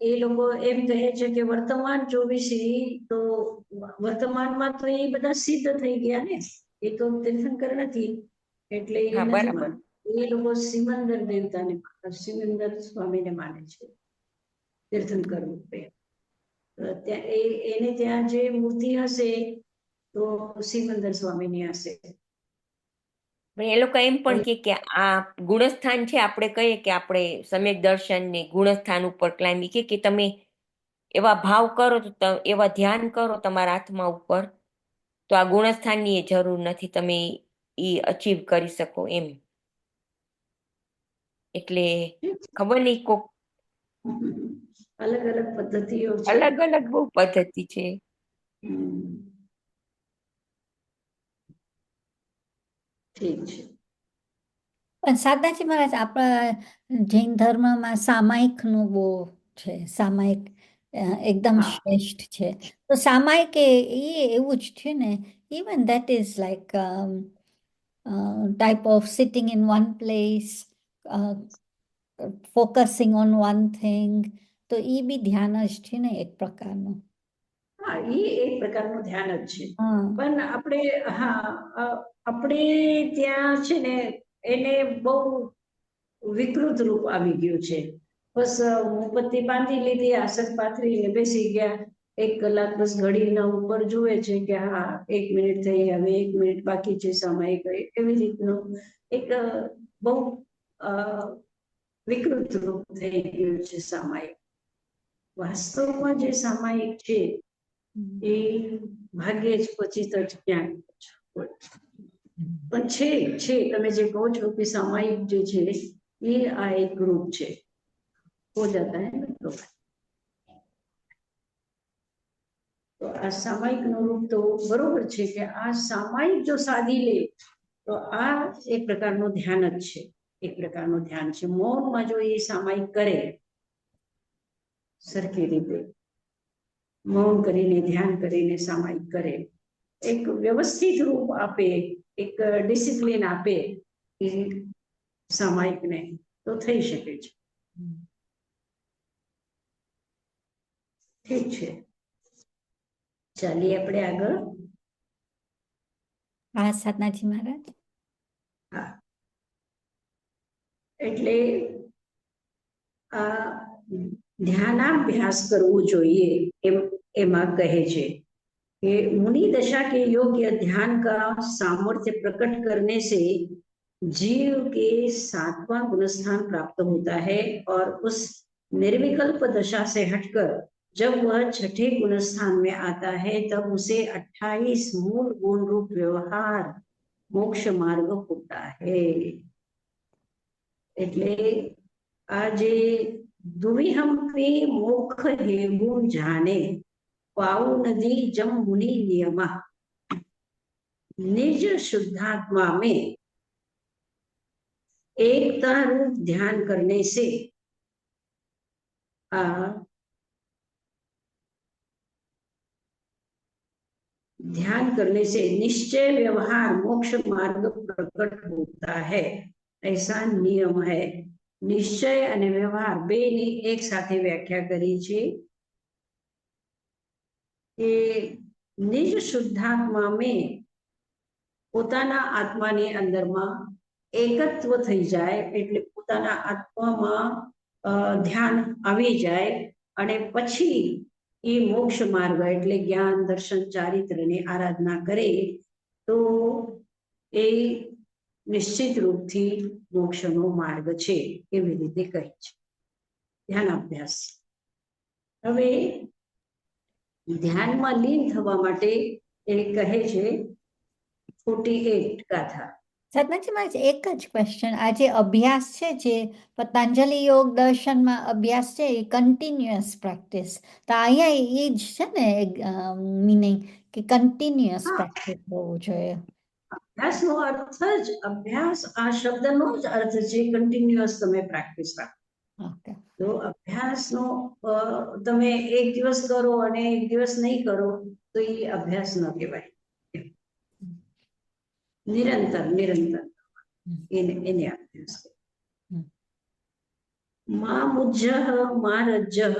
Speaker 1: એ લોકો એમ કહે છે કે વર્તમાન 24 તો વર્તમાનમાં તો એ બધા સિદ્ધ થઈ ગયા ને, એ તો તીર્થંકર નથી, એટલે એ નથી માનતા. એ લોકો સિમંદર દેવતાને, સિમંદર સ્વામીને માને છે તીર્થંકર રૂપે. એને ત્યાં જે મૂર્તિ હશે તો સિમંદર સ્વામીની હશે.
Speaker 4: પણ એ લોકો એમ પણ કે આ ગુણસ્થાન છે, આપણે કહીએ કે આપણે સમ્યક દર્શન ને ગુણસ્થાન ઉપર ક્લાઇમ્બિંગ કે તમે એવા ભાવ કરો તો એવા ધ્યાન કરો તમારા આત્મા ઉપર, તો આ ગુણસ્થાનની જરૂર નથી, તમે એ અચીવ કરી શકો એમ. એટલે ખબર નહીં, કોક
Speaker 1: અલગ અલગ પદ્ધતિઓ છે.
Speaker 4: અલગ અલગ બહુ પદ્ધતિ છે.
Speaker 1: ઠીક છે.
Speaker 2: પણ સાદાજી મહારાજ, આપણા જૈન ધર્મમાં સામાયિકનું બહુ છે. સામાયિક એકદમ શ્રેષ્ઠ છે. તો સામાયિક એ એવું જ છે ને, even that is like type of sitting in one place, focusing on one thing. તો એ બી ધ્યાન જ છે ને એક પ્રકારનું.
Speaker 1: હા, એ એક પ્રકારનું ધ્યાન જ છે.
Speaker 2: હા,
Speaker 1: પણ આપણે ત્યાં છે ને એને બહુ વિકૃત રૂપ આવી ગયું છે. બસ મોમબત્તી બાંધી લીધી, આસન પાથરીને બેસી ગયા, 1 કલાક બસ ઘડીના ઉપર જુએ છે કે હા 1 મિનિટ થઈ, હવે 1 મિનિટ બાકી છે, સમય ગઈ, એવી રીતનું એક બહુ વિકૃત રૂપ થઈ ગયું છે સામાયિક. વાસ્તવમાં જે સામાયિક છે એ ભાગ્યે જ ક્વચિત જ ક્યાંક હોય. પણ છે તમે જે કહો છો કે સામાયિક જે છે એ આ એક રૂપ છે. હો જાતા હૈ ના તો આ સામાયિક નું રૂપ તો બરોબર છે કે આ સામાયિક જો સાધી લે તો આ એક પ્રકારનું ધ્યાન જ છે. એક પ્રકારનું ધ્યાન છે. મૌનમાં જો એ સામાયિક કરે સરખી રીતે, મૌન કરીને ધ્યાન કરીને સામાયિક કરે, એક વ્યવસ્થિત રૂપ આપે, એક ડિસિપ્લિન આપે એ સામાયિકને, તો થઈ શકે છે. ઠીક છે, ચાલીએ આપણે આગળ.
Speaker 2: હા સાધનાજી મહારાજ.
Speaker 1: હા, એટલે આ ધ્યાનાભ્યાસ કરવું જોઈએ એમાં કહે છે कि मुनि दशा के योग्य ध्यान का सामर्थ्य प्रकट करने से जीव के 7वां गुणस्थान प्राप्त होता है और उस निर्विकल्प दशा से हटकर जब वह 6ठे गुणस्थान में आता है तब उसे 28 मूल गुण रूप व्यवहार मोक्ष मार्ग होता है. એટલે આ જે दुविहम पे मोक्ष हेगु जाने पाऊ नदी जम मुनि नियमा निज शुद्धात्मा में एकता रूप ध्यान करने से निश्चय व्यवहार मोक्ष मार्ग प्रकट होता है. ऐसा नियम है. निश्चय અને વ્યવહાર બેની એક સાથે વ્યાખ્યા કરી છે કે નિજ શુદ્ધાત્મા में પોતાના આત્માની અંદરમાં એકત્વ થઈ જાય, એટલે પોતાના આત્મામાં ધ્યાન આવી જાય અને પછી એ મોક્ષ માર્ગ એટલે જ્ઞાન દર્શન ચારિત્રની આરાધના કરે તો એ નિશ્ચિત રૂપથી મોક્ષનો માર્ગ છે, એવી રીતે કહે છે ધ્યાન અભ્યાસ. હવે ધ્યાનમાં લીન થવા માટે એ કહે છે 48 ગાથા.
Speaker 2: સાધનાજી મહારાજ, એક જ ક્વેશ્ચન. આ જે અભ્યાસ છે, જે પતંજલિ યોગ દર્શનમાં અભ્યાસ છે, એ કન્ટિન્યુઅસ પ્રેક્ટિસ. તો અહીંયા એ જ છે ને મીનિંગ કે કન્ટિન્યુઅસ પ્રેક્ટિસ હોવું જોઈએ.
Speaker 1: અભ્યાસનો અર્થ જ અભ્યાસ, આ શબ્દનો જ અર્થ છે કન્ટિન્યુઅસ તમે પ્રેક્ટિસ રાખો.
Speaker 2: ઓકે.
Speaker 1: તો અભ્યાસનો તમે એક દિવસ કરો અને એક દિવસ નહીં કરો તો એ અભ્યાસ ન કહેવાય. નિરંતર એને અભ્યાસ. મા મુજ્જહ મા રજ્જહ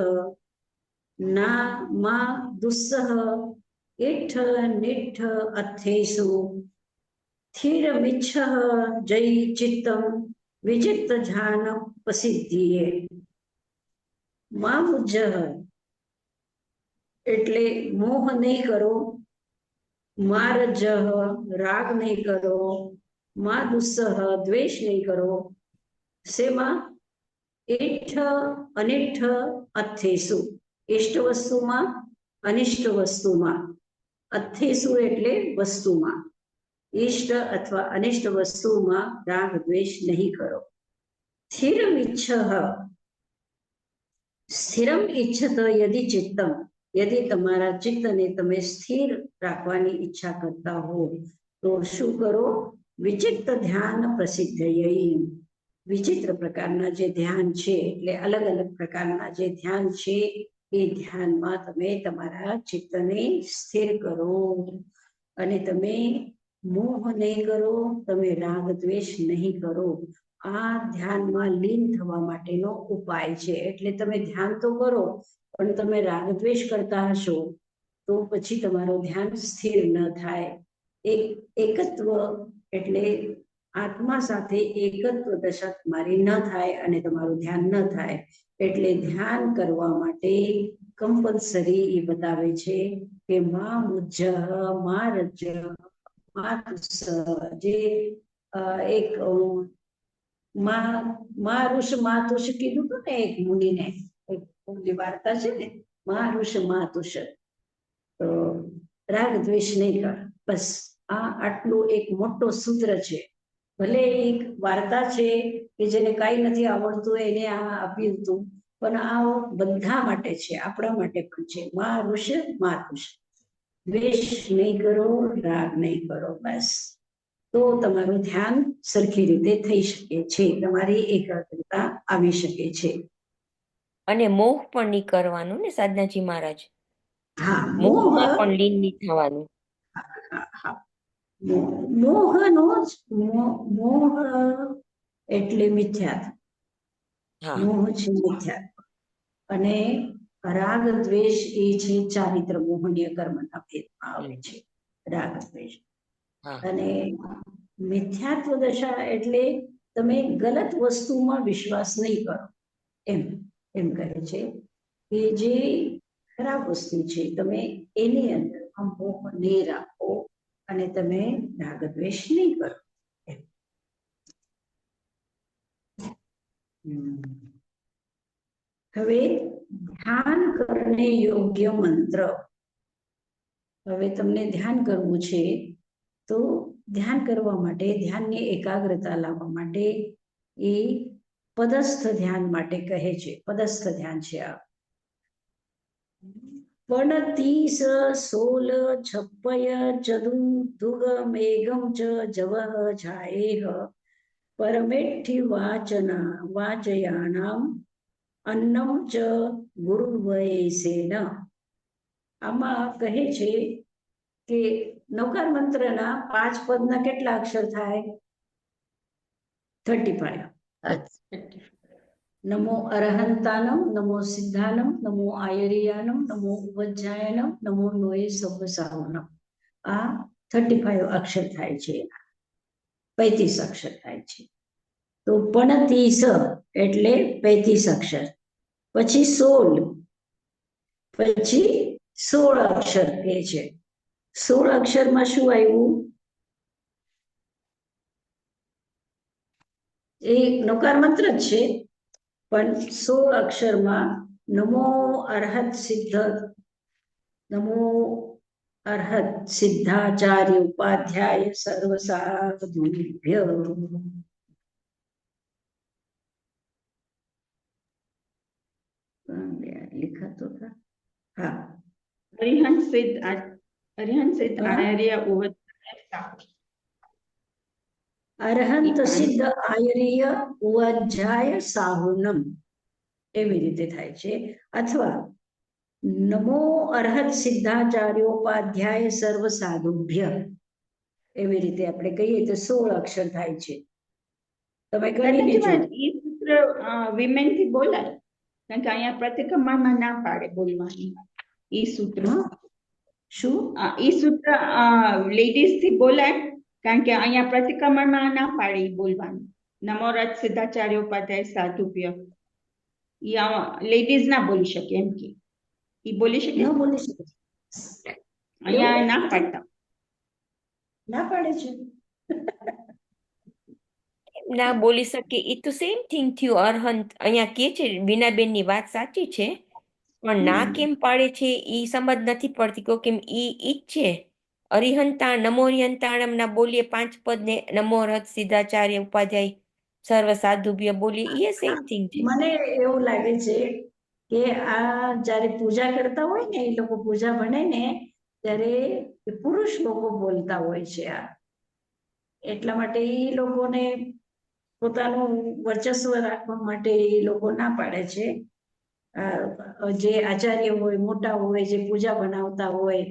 Speaker 1: ના મા દુસ્સહ ઇઠ નિઠ અથેસુ સ્થિર મિચ્છ જય ચિત્તમ વિચિત્ત ધ્યાન પ્રસિદ્ધિએ. મા મુજ્જહ એટલે મોહ નહીં કરો, મા રજ્જહ રાગ નહીં કરો, મા દુસ્સહ દ્વેષ નહીં કરો, શેમાં ઇઠ અનિઠ અથેસુ ઇષ્ટ વસ્તુમાં, અનિષ્ટ વસ્તુમાં. અથેસુ એટલે વસ્તુમાં. ઇષ્ટ અથવા અનિષ્ટ વસ્તુમાં રાગ દ્વેષ નહીં કરો. સ્થિરમ ઇચ્છઃ, સ્થિરમ ઇચ્છત યદિ ચિત્તમ, યદિ તમારા ચિત્તને તમે સ્થિર રાખવાની ઈચ્છા કરતા હો તો શું કરો? વિચિત્ર ધ્યાન પ્રસિદ્ધયૈ, વિચિત્ર પ્રકારના જે ધ્યાન છે એટલે અલગ અલગ પ્રકારના જે ધ્યાન છે એ ધ્યાનમાં તમે તમારા ચિત્તને સ્થિર કરો અને તમે મોહ નહીં કરો, તમે રાગ દ્વેષ નહીં કરો. આ ધ્યાનમાં લીન થવા માટેનો ઉપાય છે. એટલે તમે ધ્યાન તો કરો પણ તમે રાગ દ્વેષ કરતા હશો તો પછી તમારું ધ્યાન સ્થિર ન થાય. એકત્વ એટલે આત્મા સાથે એકત્વ દશા તમારી ન થાય અને તમારું ધ્યાન ન થાય. એટલે ધ્યાન કરવા માટે કમ્પલસરી એ બતાવે છે કે મા મુજ્જ મા રજ મા તુસ, જે એક મા ઋષ મા તુષ કીધું હતું ને એક મુનિને, એક વાર્તા છે ને, મા ઋષ મા તુષ. તો રાગ દ્વેષ નહીં કર, બસ આ આટલું એક મોટો સૂત્ર છે. ભલે એક વાર્તા છે કે જેને કાંઈ નથી આવડતું એને આ આપ્યું હતું, પણ આ બધા માટે છે, આપણા માટે પણ છે. મા ઋષ મા તુષ, દ્વેષ નહીં કરો, રાગ નહીં કરો, બસ તો તમારું ધ્યાન સરખી રીતે થઈ શકે છે, તમારી એકાગ્રતા આવી શકે છે.
Speaker 4: અને મોહ પણ નહીં કરવાનું ને સાધનાજી મહારાજ,
Speaker 1: હા, મોહ,
Speaker 4: મોહમાં પણ લીન નહીં થવાનું.
Speaker 1: મોહનો જ મોહ એટલે મિથ્યાત્વ.
Speaker 4: હા,
Speaker 1: મોહ છે મિથ્યાત્વ અને રાગ દ્વેષ એ છે ચારિત્ર મોહનીય કર્મના ભેદમાં આવે છે રાગ દ્વેષ.
Speaker 4: હા,
Speaker 1: અને મિથ્યાત્વ દશા એટલે તમે ગલત વસ્તુમાં વિશ્વાસ નહીં કરો, એમ એમ કહે છે કે જે ખરાબ વસ્તુ છે તમે એની અંદર મોહ નહીં રાખો અને તમે રાગ દ્વેષ નહીં કરો. હવે ધ્યાન કરને યોગ્ય મંત્ર. હવે તમને ધ્યાન કરવું છે તો ધ્યાન કરવા માટે, ધ્યાનની એકાગ્રતા લાવવા માટે એ પદસ્થ ધ્યાન માટે કહે છે. પદસ્થ ધ્યાન છે આ. પણ 30 16 56 ચદુ દુગ મેઘમ ચ જવહ જાયેહ પરમેઠી વાચયાનામ અન્નમ ચ ગુરુવયસેન. આમાં કહે છે કે નવકાર મંત્રના 5 પદના કેટલા અક્ષર થાય? 35. નમો અરહંતાનમ, નમો સિદ્ધાનમ, નમો આયરિયાનમ, નમો ઉપજ્જાયનમ, નમો નોય સવસાવનમ. આ 35 અક્ષર થાય છે, 35 અક્ષર થાય છે. તો પણ 30 એટલે 35 અક્ષર, પછી 16, પછી 16 અક્ષર કહે છે. 16 અક્ષરમાં શું આવ્યું? એ નવકાર મંત્ર જ છે પણ 16 અક્ષરમાં નમો અરહત સિદ્ધ, નમો અરહત સિદ્ધાચાર્ય ઉપાધ્યાય સર્વસાધુભ્ય. लिखा तो था, हाँ,
Speaker 6: અરિહંત સિદ્ધ આર્ય ઉવત્તા.
Speaker 1: અરહંત સિદ્ધ આયર્ય ઉવાધ્યાય સાહુનમ, એવી રીતે થાય છે. અથવા નમો અરહત સિદ્ધાચાર્યોપાધ્યાય સર્વ સાધુભ્ય, એવી રીતે આપણે કહીએ તો 16 અક્ષર થાય છે. તમે કરી લેજો.
Speaker 6: એ સૂત્ર વિમેન થી બોલાય, કારણ કે અહીંયા પ્રતિક્રમણમાં ના પાડે બોલવાની. એ સૂત્ર
Speaker 1: શું?
Speaker 6: એ સૂત્ર લેડીઝ થી બોલાય, કારણ કે અહીંયા પ્રતિક્રમણમાં ના પાડે બોલવાનું. નમો રથ સિદ્ધાચાર્ય ઉપાધ્યાય સાધુભ્ય, લેડીઝ ના બોલી શકે એમ કે એ બોલી શકે,
Speaker 1: ન બોલી શકે,
Speaker 6: અહીંયા ના પાડતા,
Speaker 1: ના પાડે છે.
Speaker 4: ના બોલી શકે. એ તો સેમ થિંગ થયું અરહંત. અહીંયા કે છે બીનાબેન ની વાત સાચી છે પણ ના કેમ પાડે છે એ સમજ નથી પડતી કેમ ઈ જ છે. અરિહંતા નમોરિહંતાણમ ના બોલીએ 5 પદ ને નમોરહત સિદ્ધાચાર્ય ઉપાધ્યાય સર્વ સાધુભ્ય બોલીએ એ સેમ થિંગ છે.
Speaker 1: મને એવું લાગે છે કે આ જ્યારે પૂજા કરતા હોય ને એ લોકો પૂજા ભણે ને ત્યારે પુરુષ લોકો બોલતા હોય છે આ, એટલા માટે એ લોકોને પોતાનું વર્ચસ્વ રાખવા માટે એ લોકો ના પાડે છે. જે આચાર્ય હોય, મોટા હોય, જે પૂજા બનાવતા હોય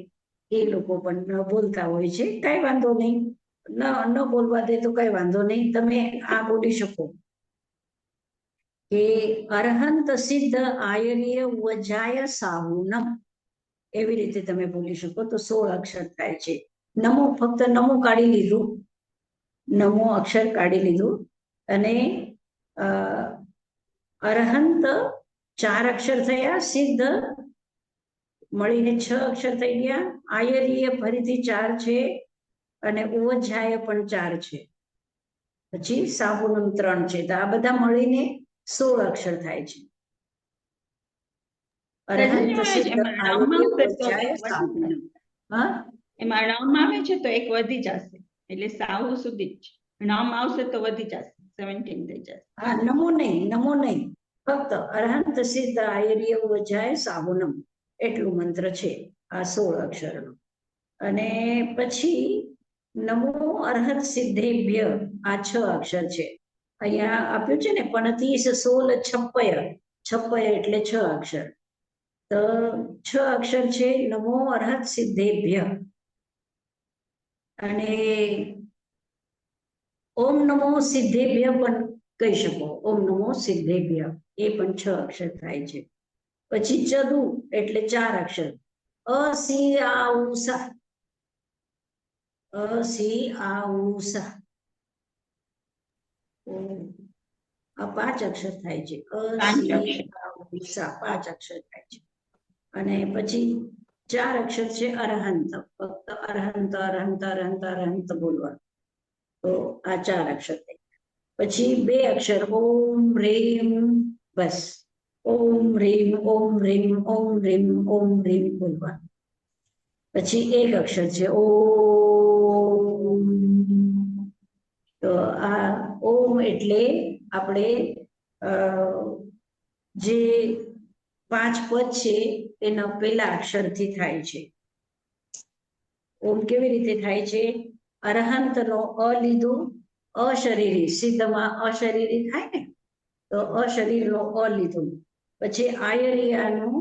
Speaker 1: એ લોકો પણ બોલતા હોય છે. કઈ વાંધો નહીં, ન બોલવા દે તો કઈ વાંધો નહીં, તમે આ બોલી શકો કે અરહંત સિદ્ધ આયર્ય વજાય સાહુનમ, એવી રીતે તમે બોલી શકો તો 16 અક્ષર થાય છે. નમો ફક્ત નમો કાઢી લીધું, નમો અક્ષર કાઢી લીધું અને અરહંત 4 અક્ષર થયા, સિદ્ધ મળીને 6 અક્ષર થઈ ગયા, આયર્ય ફરીથી 4 છે અને ઉવજાય પણ 4 છે, પછી સાહુનમ 3 છે. તો આ બધા મળીને 16 અક્ષર થાય છે. અરહંત સિદ્ધ આયર્ય વજાય સાહુનમ. હા,
Speaker 6: એમાં રમ આવે છે તો એક વધી જશે, એટલે સાહુ સુધી જ રમ આવશે તો વધી જશે, 17 થઈ જશે.
Speaker 1: હા, નમો નહીં, ફક્ત અરહંત સિદ્ધ આયર્ય વજાય સાહુનમ એટલું મંત્ર છે આ 16 અક્ષરનો. અને પછી નમો અરહત સિદ્ધેભ્ય આ 6 અક્ષર છે. અહીંયા આપ્યું છે ને 25 16 છપ્પય, છપ્પય એટલે 6 અક્ષર. તો 6 અક્ષર છે નમો અરહત સિદ્ધેભ્ય. અને ઓમ નમો સિદ્ધેભ્ય પણ કહી શકો, ઓમ નમો સિદ્ધેભ્ય એ પણ 6 અક્ષર થાય છે. પછી ચદુ એટલે 4 અક્ષર, અ સી આ ઉ સા, અ સી આ ઉ સા, આ 5 અક્ષર થાય છે. અ
Speaker 6: 5
Speaker 1: સી
Speaker 6: અક્ષર.
Speaker 1: આ ઉ સા 5 અક્ષર થાય છે. અને પછી 4 અક્ષર છે અરહંત, ફક્ત અરહંત અરહંત અરહંત અરહંત બોલવા, તો આ 4 અક્ષર થાય. પછી 2 અક્ષર ઓમ રેમ, બસ ઓમ રેમ ઓમ રેમ ઓમ રેમ ઓમ રેમ બોલવા. પછી 1 અક્ષર છે ઓમ. તો આ ઓમ એટલે આપણે જે 5 પદ છે એના પહેલા અક્ષરથી થાય છે. ઓમ કેવી રીતે થાય છે? અરહંત નો અ લીધું, અશરીરી, સિદ્ધમાં અશરીરી થાય ને, તો અશરીરનો અ લીધું, પછી આયર્યાનું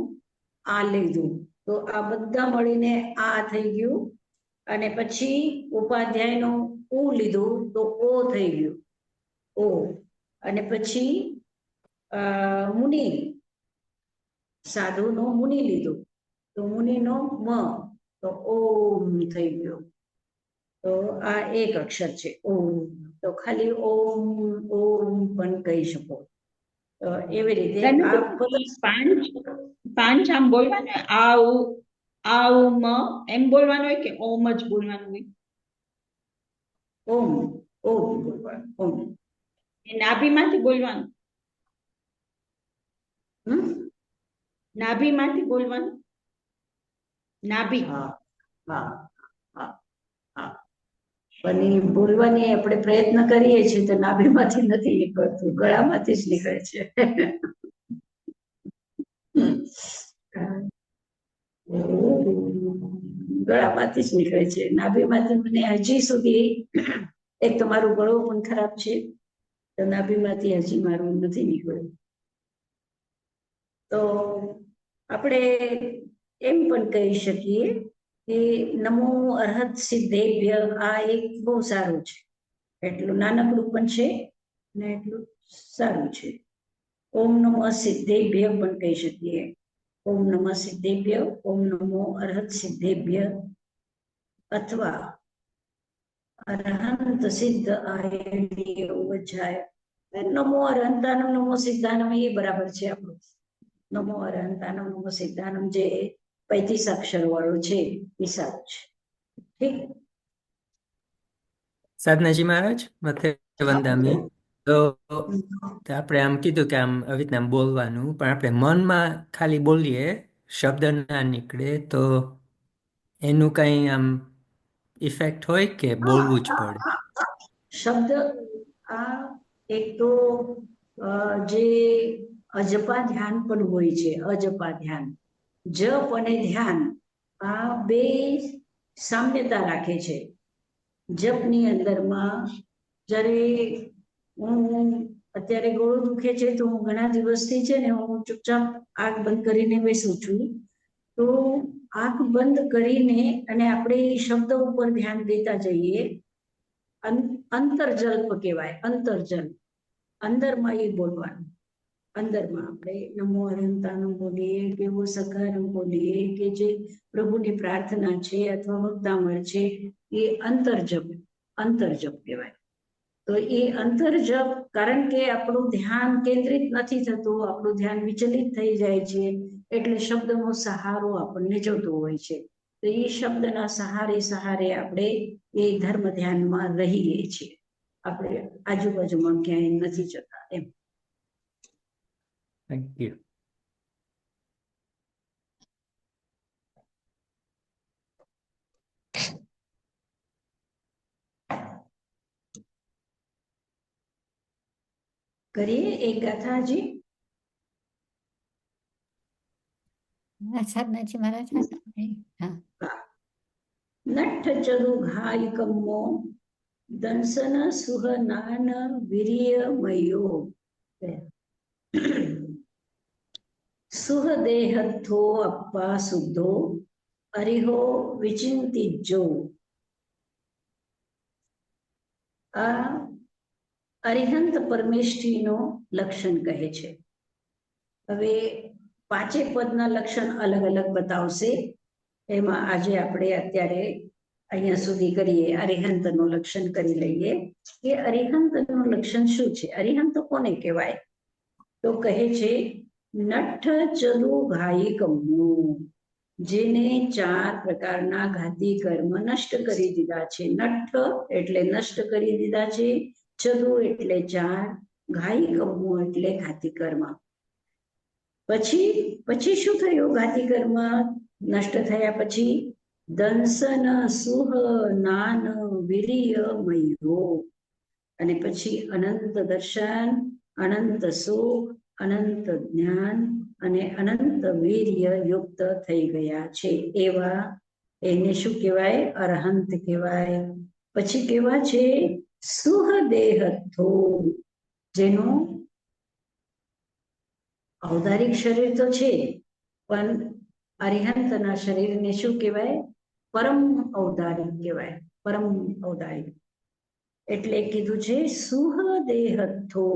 Speaker 1: આ લીધું, તો આ બધા મળીને આ થઈ ગયું. અને પછી ઉપાધ્યાયનું ઉ લીધું તો ઓ થઈ ગયું, ઓ. અને પછી મુનિ, સાધુનો મુનિ લીધું તો મુનિનો મ, તો ઓમ થઈ ગયો. તો આ 1 અક્ષર છે ઓમ. તો ખાલી ઓમ ઓમ પણ કહી શકો. તો એવી રીતે આ
Speaker 6: પાંચ આમ બોલવાનું, આવું આવું મ એમ બોલવાનું હોય કે ઓમ જ બોલવાનું હોય?
Speaker 1: ઓમ ઓમ બોલવાનું, ઓમ.
Speaker 6: એ નાભીમાંથી બોલવાનું? નાભીમાંથી બોલવાનું? નાભી?
Speaker 1: હા હા હા હા. પણ એ બોલવાની આપણે પ્રયત્ન કરીએ છીએ તો નાભીમાંથી નથી નીકળતું, ગળામાંથી જ નીકળે છે. ગળામાંથી જ નીકળે છે, નાભીમાંથી મને હજી સુધી, એક તો મારું ગળું પણ ખરાબ છે, તો નાભીમાંથી હજી મારું નથી નીકળ્યું. તો આપણે એમ પણ કહી શકીએ કે નમો અરહત સિદ્ધેભ્ય આ એક બહુ સારું છે, એટલું નાનકડું પણ છે ને એટલું સારું છે. ઓમ નમો સિદ્ધેભ્ય પણ કહી શકીએ, ઓમ નમઃ સિદ્ધેભ્ય, ઓમ નમો અરહત સિદ્ધેભ્ય, અથવા અરહંત સિદ્ધ આયર્ય વજાય. નમો અરહંતાનમ નમો સિદ્ધાનમ એ બરાબર છે આપણું. નમો અરહંતાનમ નમો સિદ્ધાનમ જે 35 અક્ષર વાળું છે એ સારું છે. ઠીક.
Speaker 3: સાધનાજી મહારાજ, મથે વંદામી. તો આપણે આમ કીધું કે આમ આવી રીતના આમ બોલવાનું, પણ આપણે મનમાં ખાલી બોલીએ, શબ્દ ના નીકળે, તો એનું કઈ આમ ઇફેક્ટ હોય કે બોલવું જ પડે?
Speaker 1: શબ્દ આ એક તો જે અજપા ધ્યાન પણ હોય છે, અજપા ધ્યાન, જપ અને ધ્યાન આ બે સામ્યતા રાખે છે. જપની અંદરમાં જ્યારે હું અત્યારે ગળું દુખે છે તો હું ઘણા દિવસથી છે ને હું ચૂપચાપ આંખ બંધ કરીને બેસું છું. તો આંખ બંધ કરીને અને આપણે શબ્દ ઉપર ધ્યાન દેતા જઈએ. અંતરજલ્પ કહેવાય, અંતરજલ્પ, અંદરમાં એ બોલવાનું. અંદરમાં આપણે નમો અનંતાનું બોલીએ કે વો સકારમ બોલીએ કે જે પ્રભુની પ્રાર્થના છે અથવા ભક્તામળ છે એ અંતરજપ કહેવાય. તો એ અંતરજપ, કારણ કે આપણું ધ્યાન કેન્દ્રિત નથી થતું, આપણું ધ્યાન વિચલિત થઈ જાય છે, એટલે શબ્દનો સહારો આપણને જોતો હોય છે. તો એ શબ્દના સહારે આપણે એ ધર્મ ધ્યાનમાં રહીએ છીએ, આપણે આજુબાજુમાં ક્યાંય નથી જતા એમ.
Speaker 3: Thank you.
Speaker 1: કરીએ એક ગાથાજી.
Speaker 2: સાધનાજી મહારાજ. હા,
Speaker 1: નઠ ચરુ ઘાય કમ્મો દંસન સુહનાન વીર્યમયો સુહદેહથો અપ્પા શુદ્ધો અરિહો વિચિંતિજો. આ અરિહંત પરમેષ્ઠીનો લક્ષણ કહે છે. હવે પાંચે પદના લક્ષણ અલગ અલગ બતાવશે. એમાં આજે આપણે અત્યારે અહીંયા સુધી કરીએ, અરિહંતનું લક્ષણ કરી લઈએ કે અરિહંતનું લક્ષણ શું છે, અરિહંત કોને કહેવાય? તો કહે છે નઠ ચરુ ઘાયી કમ્મુ, જેને ચાર પ્રકારના ઘાતી કર્મ નષ્ટ કરી દીધા છે. નઠ એટલે નષ્ટ કરી દીધા છે, ચરુ એટલે ચાર, ઘાયી કમ્મુ એટલે ઘાતી કર્મ. પછી શું થયું? ઘાતી કર્મ નષ્ટ થયા પછી દંસન સુહ નાન વીર્યમયો, અને પછી અનંત દર્શન, અનંત સુખ, અનંત જ્ઞાન અને અનંત વીર્ય યુક્ત થઈ ગયા છે. એવા એને શું કહેવાય? અરહંત કહેવાય. પછી કેવા છે? સુહદેહથો, જેનું ઔદારિક શરીર તો છે, પણ અરિહંતના શરીરને શું કહેવાય? પરમ ઔદારિક કહેવાય, પરમ ઔદારિક. એટલે કીધું છે સુહદેહથો,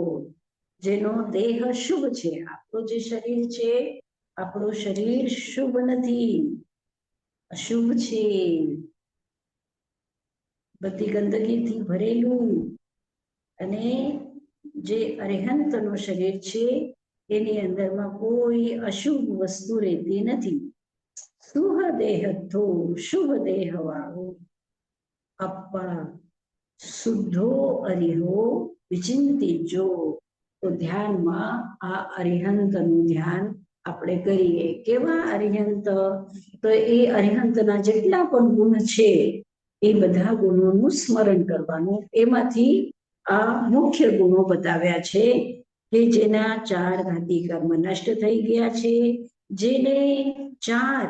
Speaker 1: જેનો દેહ શુભ છે. આપણું જે શરીર છે, આપણું શરીર શુભ નથી, અશુભ છે, બધી ગંદકીથી ભરેલું. અને જે અરિહંતનું શરીર છે એની અંદરમાં કોઈ અશુભ વસ્તુ રહેતી નથી. સુહદેહથો, શુભ દેહ વાળો, અપ્પા શુદ્ધો અરિહો વિચિંતિજો. તો ધ્યાનમાં આ અરિહંતનું ધ્યાન આપણે કરીએ. કેવા અરિહંત? તો એ અરિહંતના જેટલા પણ ગુણ છે એ બધા ગુણોનું સ્મરણ કરવાનું. એમાંથી આ મુખ્ય ગુણો બતાવ્યા છે કે જેના ચાર ઘાતી કર્મ નષ્ટ થઈ ગયા છે, જેને ચાર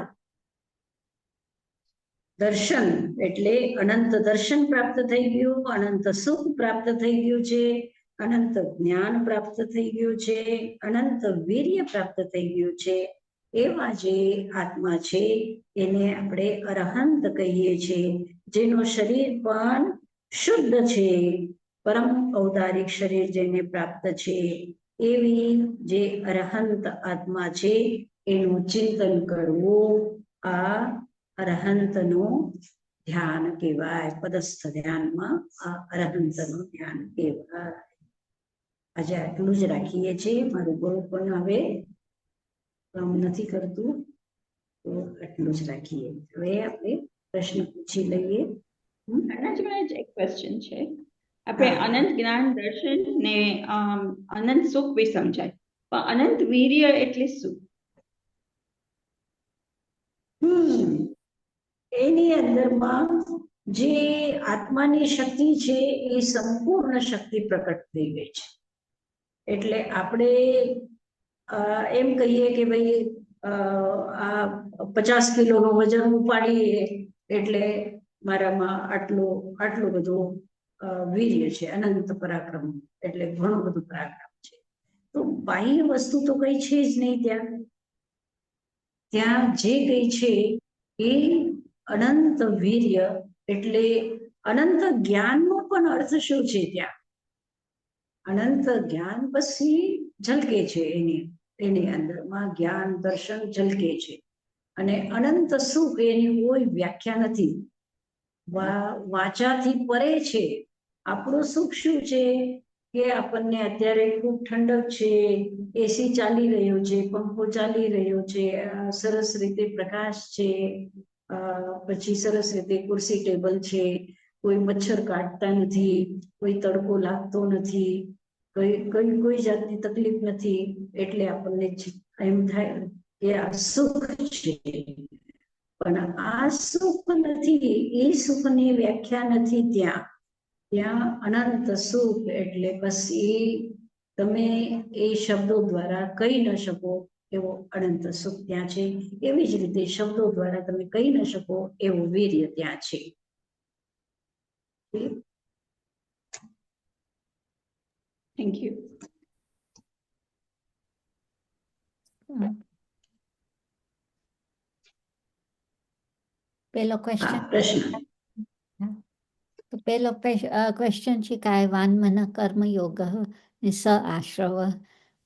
Speaker 1: દર્શન એટલે અનંત દર્શન પ્રાપ્ત થઈ ગયું, અનંત સુખ પ્રાપ્ત થઈ ગયું છે, અનંત જ્ઞાન પ્રાપ્ત થઈ ગયું છે, અનંત વીર્ય પ્રાપ્ત થઈ ગયું છે. એવા જે આત્મા છે એને આપણે અરહંત કહીએ છીએ, જેનું શરીર પણ શુદ્ધ છે, પરમ ઔદારિક શરીર જેને પ્રાપ્ત છે. એવી જે અરહંત આત્મા છે એનું ચિંતન કરવું, આ અરહંતનું ધ્યાન કહેવાય. પદસ્થ ધ્યાનમાં આ અરહંતનું ધ્યાન કહેવાય. આજે આટલું જ રાખીએ છીએ. મારું ગળું પણ હવે કામ નથી કરતું, તો આટલું જ રાખીએ. હવે આપણે પ્રશ્ન પૂછી લઈએ.
Speaker 6: અનાજ એક ક્વેશ્ચન છે. આપણે
Speaker 1: હા.
Speaker 6: અનંત જ્ઞાન દર્શન ને અનંત સુખ બી સમજાય, પણ અનંત વીર્ય એટલે શું?
Speaker 1: એની અંદરમાં જે આત્માની શક્તિ છે એ સંપૂર્ણ શક્તિ પ્રકટ થઈ ગઈ છે. એટલે આપણે એમ કહીએ કે ભાઈ આ 50 કિલોનું વજન ઉપાડીએ એટલે મારામાં આટલું બધું વીર્ય છે, અનંત પરાક્રમ, એટલે ઘણું બધું પરાક્રમ છે. તો બાહ્ય વસ્તુ તો કઈ છે જ નહીં ત્યાં જે કઈ છે એ અનંત વીર્ય, એટલે અનંત જ્ઞાનનો પણ અર્થ શું છે ત્યાં? અનંત જ્ઞાન પછી ઝલકે છે, એની અંદરમાં જ્ઞાન દર્શન ઝલકે છે. અને અનંત સુખ એની કોઈ વ્યાખ્યા નથી, વાચાથી પરે છે. આપણું સુખ શું છે કે આપણને અત્યારે ખૂબ ઠંડક છે, એસી ચાલી રહ્યો છે, પંખો ચાલી રહ્યો છે, સરસ રીતે પ્રકાશ છે, પછી સરસ રીતે ખુરશી ટેબલ છે, કોઈ મચ્છર કાટતા નથી, કોઈ તડકો લાગતો નથી, કોઈ જાતની તકલીફ નથી, એટલે આપણને એમ થાય કે આ સુખ છે. પણ આ સુખ નથી, એ સુખની વ્યાખ્યા નથી ત્યાં અનંત સુખ, એટલે બસ એ તમે એ શબ્દો દ્વારા કહી ન શકો એવો અનંત સુખ ત્યાં છે. એવી જ રીતે શબ્દો દ્વારા તમે કહી ન શકો એવું વીર્ય ત્યાં છે.
Speaker 6: Thank you.
Speaker 2: પેલો ક્વેશ્ચન
Speaker 1: પ્રશ્ન
Speaker 2: તો પેલો ક્વેશ્ચન છે કાયવાન મન કર્મયોગ ને સ આશ્રવ.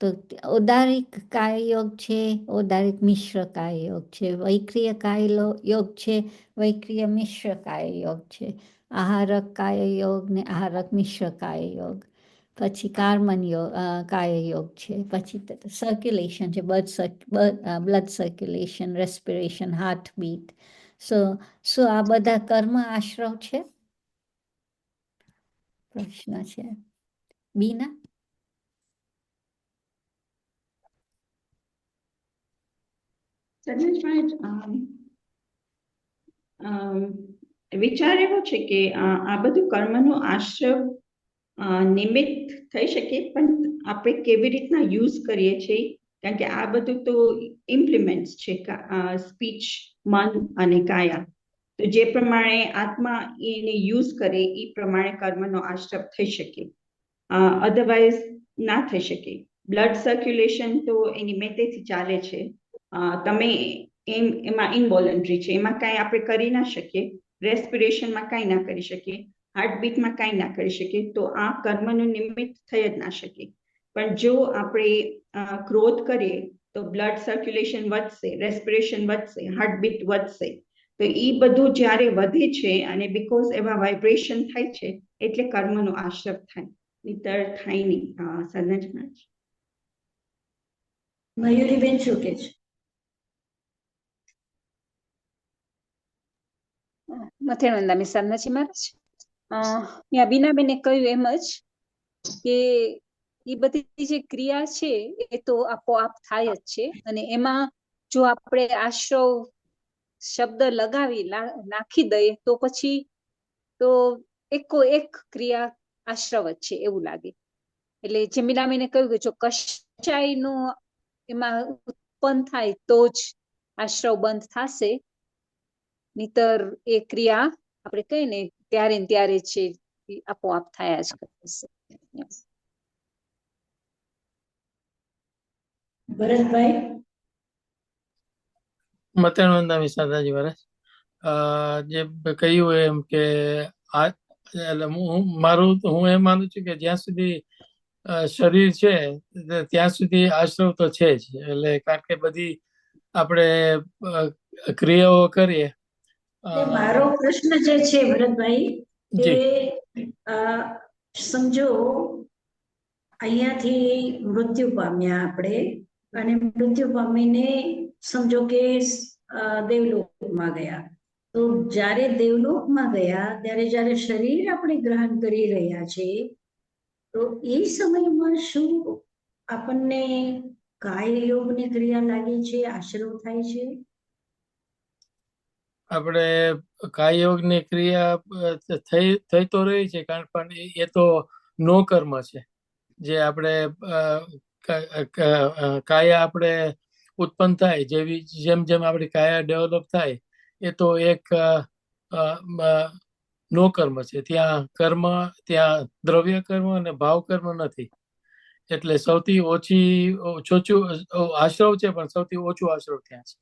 Speaker 2: તો ઔદારિક કાય યોગ છે, ઔદારિક મિશ્ર કાય યોગ છે, વૈક્રિય કાય યોગ છે, વૈક્રિય મિશ્ર કાય યોગ છે, આહારક કાય યોગ ને આહારક મિશ્ર કાય યોગ, પછી કાર્મન કાય યોગ છે, પછી સર્ક્યુલેશન છે, blood circulation, respiration, heart beat. શું આ બધા કર્મ આશ્રવ છે? પ્રશ્ન છે. બીના?
Speaker 6: વિચાર એવો છે કે આ બધું કર્મનો આશ્રવ નિમિત્ત થઈ શકે, પણ આપણે કેવી રીતના યુઝ કરીએ છીએ, કારણ કે આ બધું તો ઇમ્પ્લિમેન્ટ્સ છે, સ્પીચ, મન અને કાયા. તો જે પ્રમાણે આત્મા એને યુઝ કરે એ પ્રમાણે કર્મનો આશ્રવ થઈ શકે, અધરવાઇઝ ના થઈ શકે. બ્લડ સર્ક્યુલેશન તો એની મેતેથી ચાલે છે, તમે એમાં ઇનવોલન્ટરી છે, એમાં કાંઈ આપણે કરી ના શકીએ. રેસ્પિરેશનમાં કાંઈ ના કરી શકીએ, હાર્ટબીટમાં કાંઈ ના કરી શકીએ, તો આ કર્મનું નિમિત્ત થઈ જ ના શકે. પણ જો આપણે ક્રોધ કરીએ તો બ્લડ સર્ક્યુલેશન વધશે, રેસ્પિરેશન વધશે, હાર્ટબીટ વધશે. તો એ બધું જ્યારે વધે છે અને બીકોઝ એવા વાઇબ્રેશન થાય છે, એટલે કર્મનો આશ્રવ થાય, નહીતર થાય નહીં. સદનજમાં જ
Speaker 1: મયુરીબેન શું કે છે?
Speaker 8: મથેણ વંદામી સાધનાજી મહારાજ, ત્યાં બીનાબેને કહ્યું એમ જ કે એ બધી જે ક્રિયા છે એ તો આપોઆપ થાય જ છે, અને એમાં જો આપણે આશ્રવ શબ્દ લગાવી નાખી દઈએ તો પછી તો એકો એક ક્રિયા આશ્રવ જ છે એવું લાગે. એટલે જેમ બીનાબેને કહ્યું કે જો કશાયનું એમાં ઉત્પન્ન થાય તો જ આશ્રવ બંધ થશે, નહીતર એ ક્રિયા આપણે કહીએ ને ત્યારે ને ત્યારે છે આપોઆપ થયા જ કરશે.
Speaker 1: ભરતભાઈ?
Speaker 9: મતેણ વંદામી સાદાજી મહારાજ, જે કહ્યું એમ કે એટલે હું એમ માનું છું કે જ્યાં સુધી શરીર છે ત્યાં સુધી આશ્રવ તો છે જ. એટલે કારણ કે બધી આપણે ક્રિયાઓ કરીએ.
Speaker 1: મારો પ્રશ્ન જે છે ભરતભાઈ કે સમજો અહીંયાથી મૃત્યુ પામ્યા આપણે, અને મૃત્યુ પામીને સમજો કે દેવલોકમાં ગયા, તો જ્યારે દેવલોકમાં ગયા ત્યારે જ્યારે શરીર આપણે ગ્રહણ કરી રહ્યા છે તો એ સમયમાં શું આપણને કાય યોગની ક્રિયા લાગે છે, આશરો થાય છે?
Speaker 9: આપણે કાય યોગની ક્રિયા થઈ તો રહી છે, કારણ પણ એ તો નો કર્મ છે. જે આપણે કાયા આપણે ઉત્પન્ન થાય, જેમ જેમ આપણી કાયા ડેવલપ થાય, એ તો એક નો કર્મ છે. ત્યાં દ્રવ્ય કર્મ અને ભાવ કર્મ નથી. એટલે સૌથી ઓછું આશ્રવ છે, પણ સૌથી ઓછું આશ્રવ ત્યાં છે.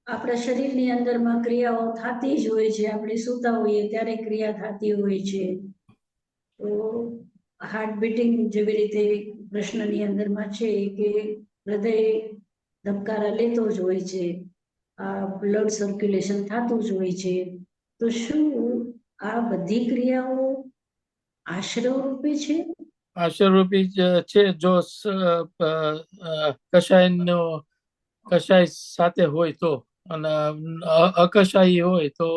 Speaker 1: આપણા શરીરની અંદરમાં ક્રિયાઓ થતી જ હોય છે. આપણે સૂતા હોઈએ ત્યારે ક્રિયા થતી હોય છે. તો હાર્ટ બીટિંગ જેવી રીતે પ્રશ્નની અંદરમાં છે કે હૃદય ધબકારા લેતો જ હોય છે, બ્લડ સર્ક્યુલેશન થતું જ હોય છે. તો શું આ બધી ક્રિયાઓ આશ્રવ રૂપે છે?
Speaker 9: આશ્રવરૂપી છે. જો કષાય સાથે હોય તો, અને અકષાયી હોય તો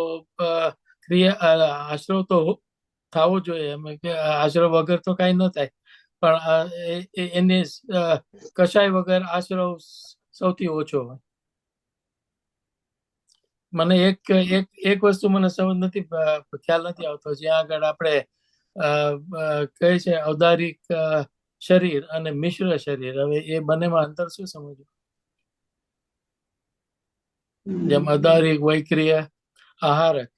Speaker 9: ક્રિયા આશ્રવ તો થવો જોઈએ. એમ કે આશ્રવ વગર તો કઈ ન થાય, પણ એની કષાય વગર આશ્રવ સૌથી ઓછો હોય. મને એક વસ્તુ મને સમજ નથી, ખ્યાલ નથી આવતો. જ્યાં આગળ આપણે કહે છે ઔદારિક શરીર અને મિશ્ર શરીર, હવે એ બંનેમાં અંતર શું સમજવું? જેમ ઔદારિક, વૈક્રિય, આહારક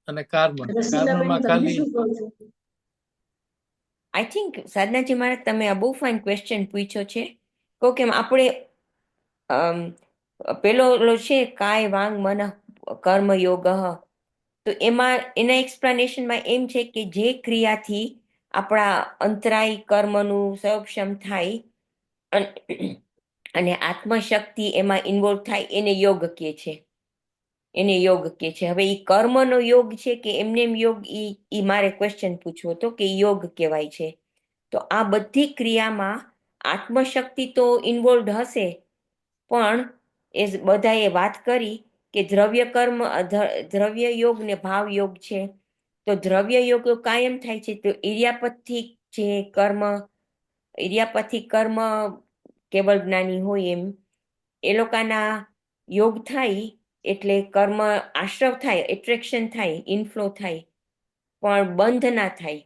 Speaker 9: અને કર્મમાં ખાલી
Speaker 4: આઈ થિંક સાધનાજી મહારાજ, તમે આ બહુ ફાઇન ક્વેશ્ચન પૂછ્યો છે. કહો કેમ આપણે પેલો છે કાય વાંગ મન કર્મ યોગ, તો એમાં એના એક્સપ્લેનેશનમાં એમ છે કે જે ક્રિયાથી આપણા અંતરાય કર્મનું સક્ષમ થાય અને આત્મશક્તિ એમાં ઇન્વોલ્વ થાય, એને યોગ કહે છે. હવે એ કર્મનો યોગ છે કે એમને એમ યોગ, ઈ મારે ક્વેશ્ચન પૂછવો હતો કે યોગ કહેવાય છે. તો આ બધી ક્રિયામાં આત્મશક્તિ તો ઇન્વોલ્વ હશે, પણ એ બધાએ વાત કરી કે દ્રવ્ય યોગ ને ભાવ યોગ છે. તો દ્રવ્ય યોગ કાયમ થાય છે. તો ઇરિયાપથિક કર્મ કેવળ જ્ઞાની હોય એમ એ લોકોના યોગ થાય એટલે કર્મ આશ્રવ થાય, એટ્રેક્શન થાય, ઇનફ્લો થાય, પણ બંધ ના થાય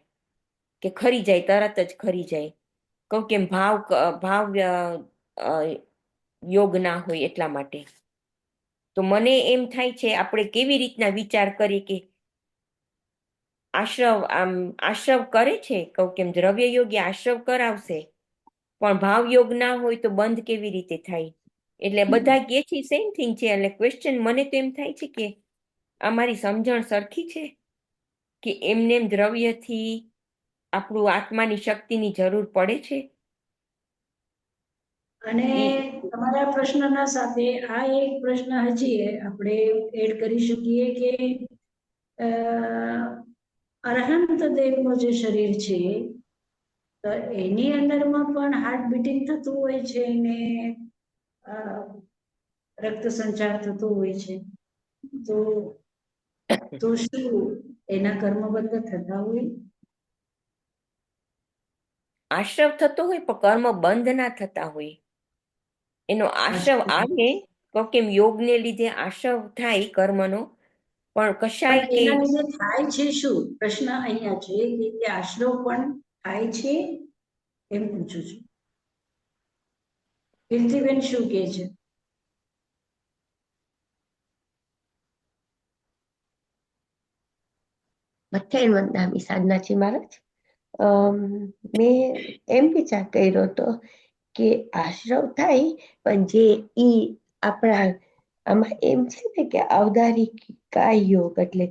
Speaker 4: કે ખરી જાય, તરત જ ખરી જાય. કહું કેમ ભાવ યોગ ના હોય એટલા માટે. તો મને એમ થાય છે આપણે કેવી રીતના વિચાર કરીએ કે આશ્રવ કરે છે. કહું કેમ દ્રવ્ય યોગી આશ્રવ કરાવશે, પણ ભાવ યોગ ના હોય તો બંધ કેવી રીતે થાય? એટલે બધા કે છે સેમ થિંગ છે. એટલે ક્વેશ્ચન મને તો એમ થાય છે કે અમારી સમજણ સરખી છે કે એમને દ્રવ્યથી આપણું આત્માની શક્તિની જરૂર પડે છે.
Speaker 1: અને તમારા પ્રશ્નના સાથે આ એક પ્રશ્ન હજી આપણે એડ કરી શકીએ કે અરહંત દેવનું જે શરીર છે તો એની અંદરમાં પણ હાર્ટ બીટિંગ થતું હોય છે ને રક્ત સંચાર થતો હોય છે. તો શું એના કર્મ બંધ થતા હોય?
Speaker 4: આશ્રવ થતો હોય પણ કર્મ બંધ ના થતા હોય. એનો આશ્રવ આવે તો કેમ યોગને લીધે આશ્રવ થાય કર્મનો, પણ કશાય કે
Speaker 1: એના લીધે થાય છે શું? પ્રશ્ન અહીંયા છે કે આશ્રવ પણ થાય છે એમ પૂછું છું. કીર્તિબેન શું કહે છે?
Speaker 10: મથેન વંદામી સાધનાજી મહારાજ, મેં એમ વિચાર કર્યો હતો કે આશ્રવ થાય, પણ જે ઈ આપણા આમાં એમ છે ને કે ઔદારિક કાય યોગ, એટલે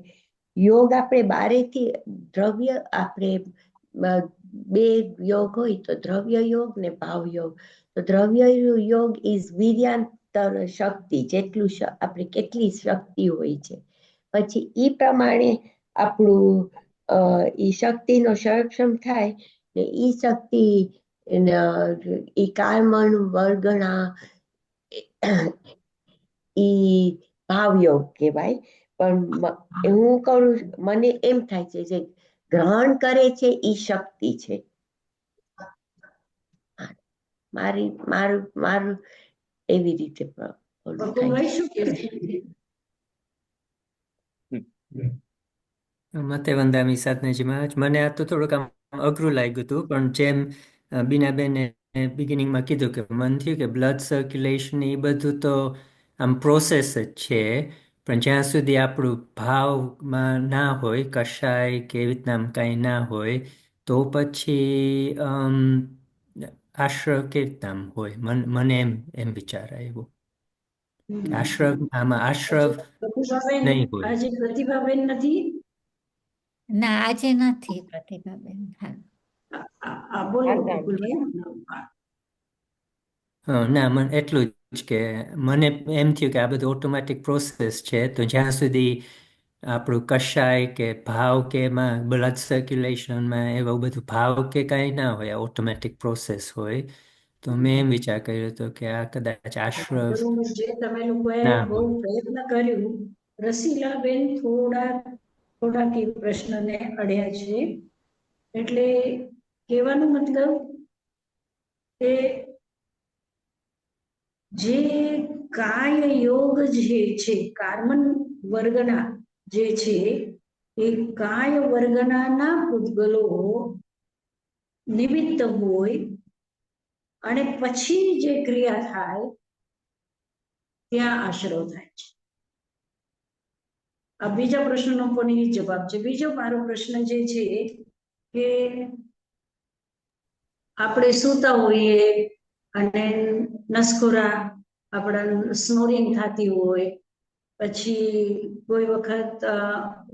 Speaker 10: યોગ આપણે બારેથી દ્રવ્ય, આપણે બે યોગ હોય તો દ્રવ્ય યોગ ને ભાવ યોગ. તો દ્રવ્ય યોગ ઇઝ વીર્યાંતર શક્તિ, જેટલું આપણે કેટલી શક્તિ હોય છે, પછી ઈ પ્રમાણે આપણું ઈ શક્તિનો સંરક્ષણ થાય ને ઈ શક્તિ ઈ કર્મણ વર્ગણા ઈ ભાવયોગ કહેવાય. પણ હું કરું, મને એમ થાય છે જે ગ્રહણ કરે છે ઈ શક્તિ છે. મારી મારું મારું એવી રીતે ઓલું થાય
Speaker 1: ભગવાનભાઈ
Speaker 10: છે.
Speaker 1: શું કહે છે?
Speaker 3: મતે વંદામી સાધનાજી મહારાજ, મને આ તો થોડુંક આમ અઘરું લાગ્યું હતું, પણ જેમ બીનાબેને બિગિનિંગમાં કીધું કે મન થયું કે બ્લડ સર્ક્યુલેશન એ બધું તો આમ પ્રોસેસ જ છે, પણ જ્યાં સુધી આપણું ભાવમાં ના હોય, કશાય કે એવી રીતના આમ કાંઈ ના હોય, તો પછી આશ્રવ કેવી રીતના આમ હોય? મને એમ વિચાર આવ્યો કે આમાં આશ્રવ
Speaker 1: પ્રતિભાબેન,
Speaker 3: નહીં હોય.
Speaker 1: આજે પ્રતિભાબેન નથી.
Speaker 2: ના, આજે નથી પ્રતિભાબેન. હા,
Speaker 1: બોલો
Speaker 4: આગામી.
Speaker 1: બકુલભાઈ.
Speaker 3: ના, મને એટલું જ કે મને એમ થયું કે આ બધું ઓટોમેટિક પ્રોસેસ છે, તો જ્યાં સુધી આપણું કશાય કે ભાવ કે એમાં બ્લડ સર્ક્યુલેશનમાં એવું બધું ભાવ કે કાંઈ ના હોય, ઓટોમેટિક પ્રોસેસ હોય, તો મેં એમ વિચાર કર્યો હતો કે આ કદાચ આશ્રવ
Speaker 1: બરોબર છે, તમે લોકોએ
Speaker 3: ના
Speaker 1: બહુ
Speaker 3: હોય.
Speaker 1: પ્રયત્ન કર્યું. રસીલાબેન થોડાક એ પ્રશ્નને અડ્યા છે, એટલે કહેવાનો મતલબ કે જે કાય યોગ જે છે, કાર્બન વર્ગના જે છે, એ કાય વર્ગના પૂતગલો નિમિત્ત હોય અને પછી જે ક્રિયા થાય ત્યાં આશ્રવ થાય છે. આ બીજા પ્રશ્નનો પણ એ જવાબ છે. બીજો મારો પ્રશ્ન જે છે કે આપણે સૂતા હોઈએ અને નસખોરા આપણા સ્નોરિંગ થતી હોય, પછી કોઈ વખત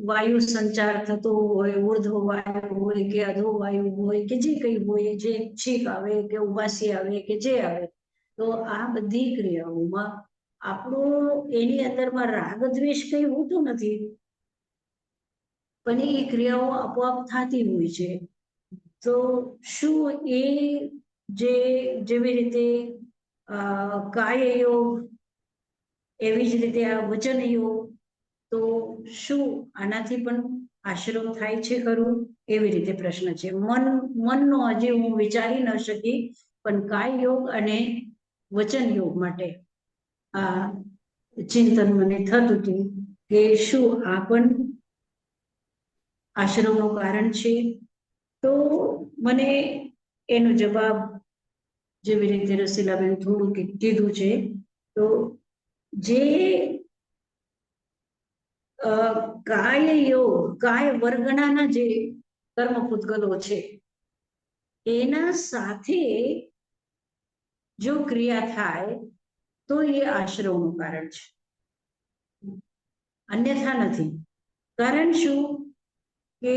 Speaker 1: વાયુ સંચાર થતો હોય, ઉર્ધ્વ વાયુ હોય કે અધો વાયુ હોય કે જે કંઈ હોય, જે છીક આવે કે ઉબાસી આવે કે જે આવે, તો આ બધી ક્રિયાઓમાં આપણો એની અંદરમાં રાગ દ્વેષ કંઈ હોતું નથી, પણ એ ક્રિયાઓ આપોઆપ થતી હોય છે. તો શું એ જેવી રીતે કાય યોગ, એવી જ રીતે આ વચન યોગ, તો શું આનાથી પણ આશ્રમ થાય છે ખરું? એવી રીતે પ્રશ્ન છે. મનનો હજી હું વિચારી ન શકી, પણ કાય યોગ અને વચન યોગ માટે આ ચિંતન મને થતું હતું કે શું આ પણ આશ્રમનું કારણ છે? તો મને એનો જવાબ જેવી રીતે રસીલાબેન થોડું કીધું છે, તો જે કાય વર્ગના જે કર્મ પૂતગલો છે, એના સાથે જો ક્રિયા થાય તો એ આશ્રવનું કારણ છે, અન્યથા નથી. કારણ શું કે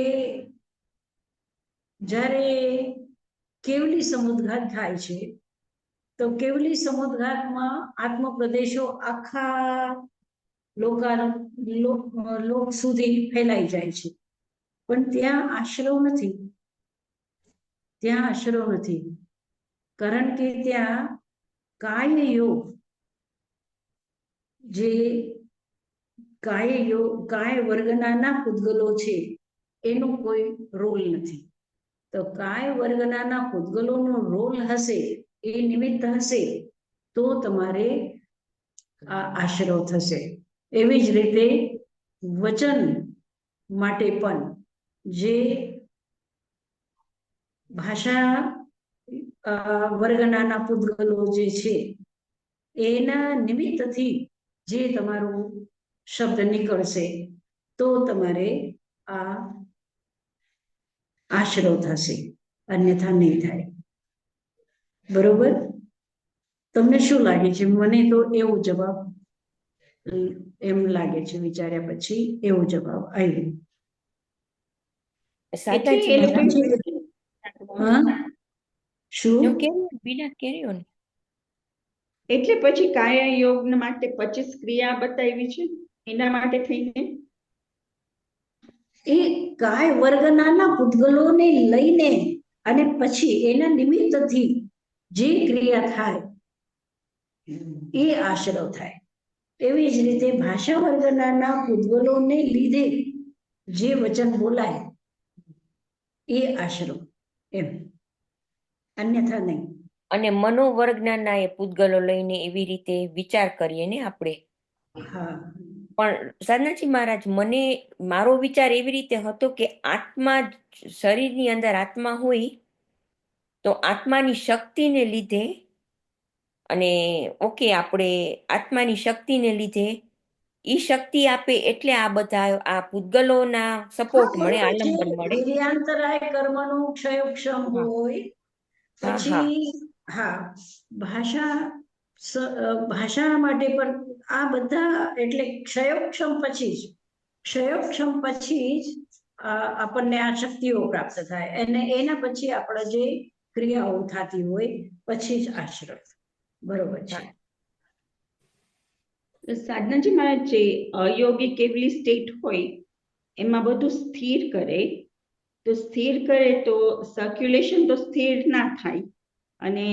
Speaker 1: જ્યારે કેવલી સમુદ્ઘાત થાય છે, તો કેવલી સમુદ્ઘાતમાં આત્મપ્રદેશો આખા લોક સુધી ફેલાઈ જાય છે, પણ ત્યાં આશ્રવ નથી. ત્યાં આશ્રવ નથી, કારણ કે ત્યાં કાય યોગ, જે કાય વર્ગના પૂતગલો છે, એનો કોઈ રોલ નથી. તો કાય વર્ગના પૂતગલોનો રોલ હશે, એ નિમિત્ત હશે, તો તમારે આ આશ્રવ થશે. એવી જ રીતે વચન માટે પણ જે ભાષા વર્ગના પૂતગલો જે છે, એના નિમિત્તથી જે તમારું શબ્દ નીકળશે, તો તમારે આ આશ્રવ થશે, અન્યથા નહીં થાય. બરોબર? તમને શું લાગે છે? મને તો એવો જવાબ એમ લાગે છે, વિચાર્યા પછી એવો જવાબ આવ્યો.
Speaker 4: સાદાજી
Speaker 6: એટલે એ
Speaker 4: મહારાજ,
Speaker 6: લોકો
Speaker 1: શું
Speaker 4: બીના કેર્યો ને,
Speaker 6: એટલે પછી કાયા યોગ માટે 25 ક્રિયા બતાવી છે, એના માટે થઈને
Speaker 1: એ કાય વર્ગના પૂતગલોને લઈને અને પછી એના નિમિત્તથી જે ક્રિયા થાય એ આશ્રવ થાય. એવી જ રીતે ભાષા વર્ગના પૂતગલોને લીધે જે વચન બોલાય એ આશ્રવ, એમ, અન્યથા નહીં.
Speaker 4: અને મનોવર્ગના એ પૂતગલો લઈને એવી રીતે વિચાર કરીએ ને આપણે.
Speaker 1: હા,
Speaker 4: પણ સાધનાજી મહારાજ, મને મારો વિચાર એવી રીતે હતો કે આત્મા, શરીરની અંદર આત્મા હોય તો આત્માની શક્તિને લીધે, અને ઓકે, આપણે આત્માની શક્તિને લીધે ઈ શક્તિ આપે એટલે આ બધા આ પૂતગલોના સપોર્ટ મળે, આલંબન મળે.
Speaker 1: વીર્યાંતરાય કર્મનું ક્ષયક્ષમ
Speaker 4: હા.
Speaker 1: હોય
Speaker 4: હા,
Speaker 1: પછી હા, ભાષા માટે પણ આ બધા, એટલે ક્ષયોક્ષમ પછી જ આપણને આ શક્તિઓ પ્રાપ્ત થાય, અને એના પછી આપણા જે ક્રિયાઓ થતી હોય પછી જ આશ્રય. બરોબર છે.
Speaker 6: સાધનાજી મહારાજ, જે અયોગિક કેવલી સ્ટેટ હોય એમાં બધું સ્થિર કરે, તો સ્થિર કરે તો સર્ક્યુલેશન તો સ્થિર ના થાય, અને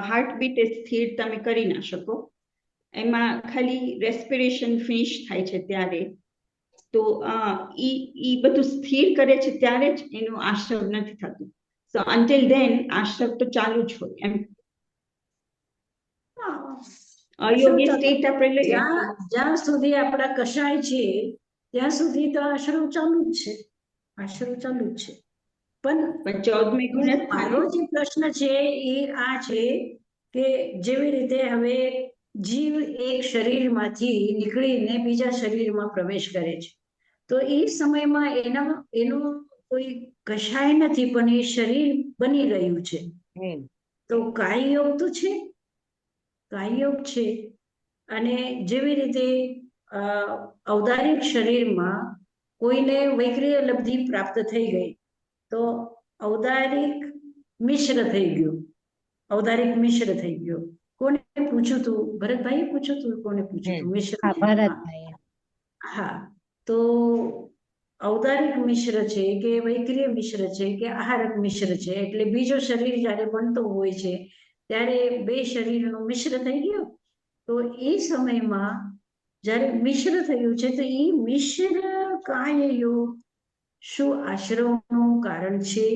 Speaker 6: હાર્ટબીટ એ સ્થિર તમે કરી ના શકો. એમાં ખાલી રેસ્પિરેશન ફિનિશ થાય છે ત્યારે, તો ઈ બધું સ્થિર કરે છે ત્યારે જ એનું આશ્રવ નથી થતું. સો અન્ટિલ ધેન આશ્રવ તો ચાલુ જ હોય એમ. અયોગી સ્ટેટ આપણે લઈએ,
Speaker 1: જ્યાં સુધી આપણા કષાય છે ત્યાં સુધી તો આશ્રવ ચાલુ જ છે, આશ્રવ ચાલુ જ છે. પણ
Speaker 6: 14મી ગુણસ્થાને
Speaker 1: મારો જે પ્રશ્ન છે એ આ છે કે જેવી રીતે હવે જીવ એક શરીરમાંથી નીકળીને બીજા શરીરમાં પ્રવેશ કરે છે, તો એ સમયમાં એનો કોઈ કશાય નથી, પણ એ શરીર બની રહ્યું છે. તો કાય યોગ તો છે, કાય યોગ છે. અને જેવી રીતે ઔદારિક શરીરમાં કોઈને વૈક્રિય લબ્ધિ પ્રાપ્ત થઈ ગઈ તો ઔદારિક મિશ્ર થઈ ગયું, ઔદારિક મિશ્ર થઈ ગયો. કોને પૂછ્યું તું? ભરતભાઈએ પૂછ્યું તું? કોને પૂછ્યું તું? મિશ્ર.
Speaker 2: ભરતભાઈ.
Speaker 1: હા, તો ઔદારિક મિશ્ર છે કે વૈક્રિય મિશ્ર છે કે આહારક મિશ્ર છે, એટલે બીજો શરીર જ્યારે બનતો હોય છે ત્યારે બે શરીરનો મિશ્ર થઈ ગયો. તો એ સમયમાં જ્યારે મિશ્ર થયું છે તો એ મિશ્ર કાય યોગ શું આશ્રમનું કારણ છે,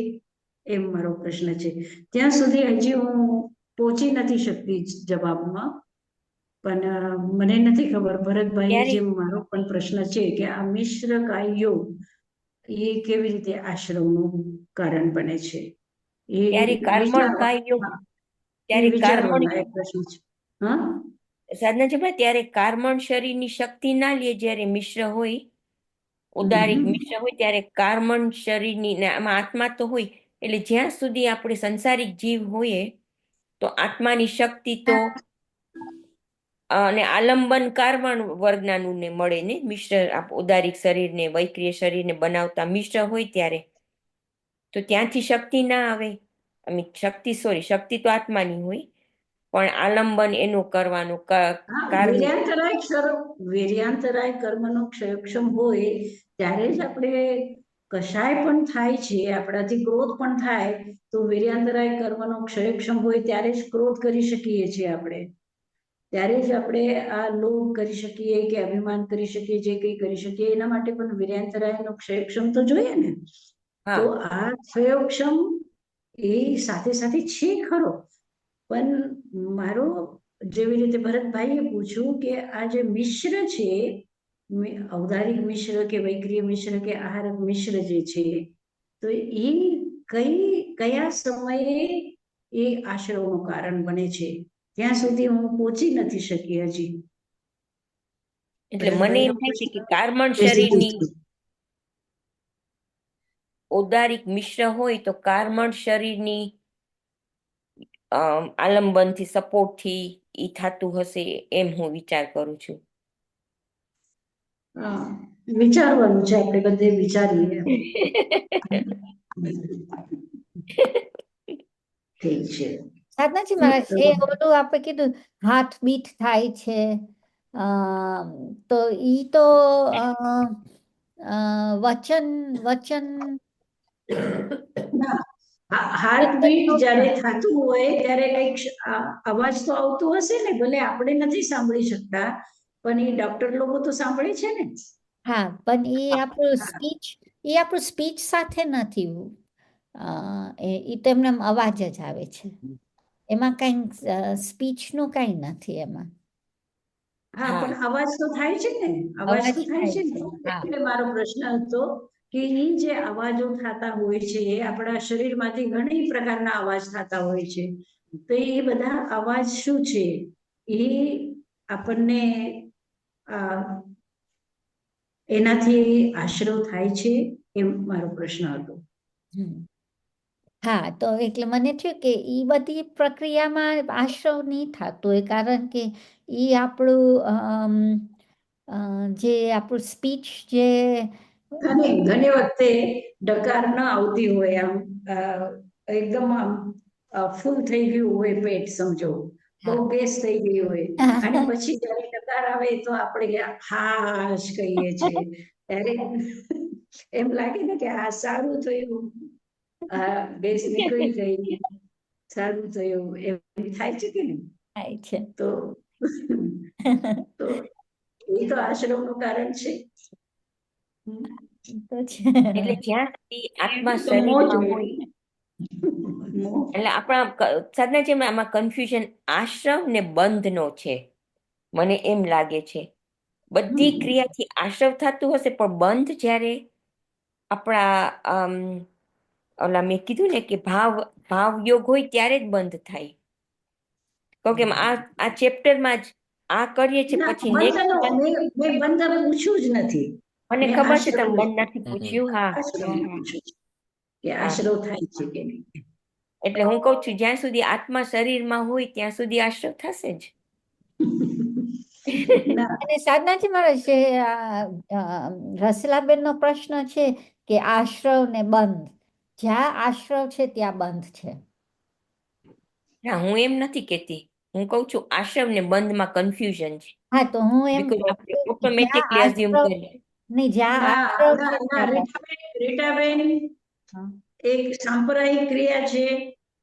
Speaker 1: એમ મારો પ્રશ્ન છે. ત્યાં સુધી હજી હું પહોંચી નથી શકતી જવાબમાં, પણ મને નથી ખબર, ભરતભાઈ જેમ મારો પણ પ્રશ્ન છે કે આ મિશ્ર કાય યોગ એ કેવી રીતે આશ્રમનું કારણ બને છે.
Speaker 4: ત્યારે કર્મણ કાય યોગ, ત્યારે કર્મણ
Speaker 1: પ્રશ્ન છે. હા
Speaker 4: સાધનાજીભાઈ, ત્યારે કર્મણ શરીરની શક્તિ ના લે, જ્યારે મિશ્ર હોય, ઉદારિક મિશ્ર હોય, ત્યારે કર્મણ શરીરની આમાં આત્મા તો હોય, એટલે જ્યાં સુધી આપણે સંસારિક જીવ હોઈએ તો આત્માની શક્તિ તો અને આલંબન કર્મણ વર્ગનાનું ને મળે ને, મિશ્ર ઉદારિક શરીરને વૈક્રિય શરીરને બનાવતા મિશ્ર હોય ત્યારે, તો ત્યાંથી શક્તિ ના આવે. શક્તિ તો આત્માની હોય, પણ આલંબન એનું કરવાનું
Speaker 1: વેર્યાંતરાય કર્મનો ક્ષયક્ષમ હોય ત્યારે જ આપણે કશાય પણ થાય છે, આપણાથી ક્રોધ પણ થાય તો વેર્યાંતરાય કર્મનો ક્ષયક્ષમ હોય ત્યારે જ ક્રોધ કરી શકીએ છીએ આપણે, ત્યારે જ આપણે આ લોભ કરી શકીએ કે અભિમાન કરી શકીએ, જે કંઈ કરી શકીએ એના માટે પણ વેર્યાંતરાયનો ક્ષયક્ષમ તો જોઈએ ને. તો આ ક્ષયક્ષમ એ સાથે સાથે છે ખરો, પણ મારો જેવી રીતે ભરતભાઈએ પૂછ્યું કે આ જે મિશ્ર છે, ઔદારિક મિશ્ર કે વૈક્રિય મિશ્ર કે આહારક મિશ્ર જે છે, તો એ કયા સમયે એ આશ્રવનું કારણ બને છે, ત્યાં સુધી હું પહોંચી નથી શકી હજી.
Speaker 4: એટલે મને એમ થાય છે કે કર્મણ શરીરની ઔદારિક મિશ્ર હોય તો કર્મણ શરીરની આલંબનથી, સપોર્ટથી ઈ થતું હશે, એમ હું વિચાર કરું છું.
Speaker 1: વિચારવાનું છે, આપણે બધે વિચારીએ. ઠીક છે.
Speaker 2: સાધનાજી મહારાજ, એ ઓલું આપણે કીધું હાર્ટ બીટ થાય છે, તો ઈ તો વચન
Speaker 1: ના, હાર્ટબીટ જ્યારે થતું હોય ત્યારે કંઈક અવાજ તો આવતો હશે ને, ભલે આપણે નથી સાંભળી શકતા પણ એ ડોક્ટર લોકો તો સાંભળે છે ને.
Speaker 2: હા, પણ એ આપણું સ્પીચ સાથે નથી. એ તેમને અવાજ જ આવે છે. એમાં કઈ સ્પીચનું કઈ નથી એમાં.
Speaker 1: હા, પણ અવાજ તો થાય છે ને, અવાજ તો થાય છે ને.
Speaker 2: હા.
Speaker 1: એટલે મારો પ્રશ્ન હતો કે એ જે અવાજો થતા હોય છે એ આપણા શરીરમાંથી ઘણી પ્રકારના અવાજ થતા હોય છે, તો એ બધા અવાજ શું છે એ આપણને એનાથી આશરો થાય છે, એમ મારો પ્રશ્ન હતો.
Speaker 2: હા, તો એટલે મને થયું કે એ બધી પ્રક્રિયામાં આશ્રવ નહીં થતું હોય, કારણ કે એ આપણું જે આપણું સ્પીચ જે
Speaker 1: ઘણી વખતે ડકાર ન આવતી હોય, આમ એકદમ આમ ફૂલ થઈ ગયું હોય પેટ, સમજો બહુ ગેસ થઈ ગઈ હોય અને પછી જયારે ડકાર આવે તો આપણે હાશ કહીએ છીએ, ત્યારે એમ લાગે ને કે આ સારું થયું, ગેસ નીકળી ગઈ, સારું થયું, એમ થાય છે કે નહીં?
Speaker 2: થાય છે.
Speaker 1: તો એ તો આશ્રમનું કારણ છે.
Speaker 4: એટલે જ્યાં સુધી આત્મા શરીરમાં હોય, એટલે આપણા સાધનાજીમાં આમાં કન્ફ્યુઝન આશ્રમ ને બંધનો છે, મને એમ લાગે છે. બધી ક્રિયાથી આશ્રવ થતું હશે, પણ બંધ જ્યારે આપણા ઓલા મેં કીધું ને કે ભાવ યોગ હોય ત્યારે જ બંધ થાય. કે આ ચેપ્ટરમાં જ આ કરીએ છીએ, પછી નેક્સ્ટ
Speaker 1: મેં બંધ પૂછ્યું જ નથી.
Speaker 4: મને ખબર છે તમે બંધ નથી પૂછ્યું. હા,
Speaker 1: કે આશ્રવ થાય છે કે નહીં.
Speaker 4: એટલે હું કઉ છું જ્યાં સુધી આત્મા શરીરમાં હોય ત્યાં સુધી આશ્રવ થશે જ.
Speaker 2: અને સાધનાજી મહારાજ, રસલાબેન નો પ્રશ્ન છે કે આશ્રવ ને બંધ, જ્યાં આશ્રવ છે ત્યાં બંધ છે.
Speaker 4: ના, હું એમ નથી કેતી, હું કઉ છું આશ્રમ ને બંધમાં કન્ફ્યુઝન છે.
Speaker 2: હા, તો હું એમ
Speaker 4: ઓટોમેટિકલી અઝ્યુમ કરીએ.
Speaker 2: નહીં, જ્યાં આશ્રવ છે ત્યાં
Speaker 1: રીટાબેન, એક સાંપ્રદાયિક ક્રિયા છે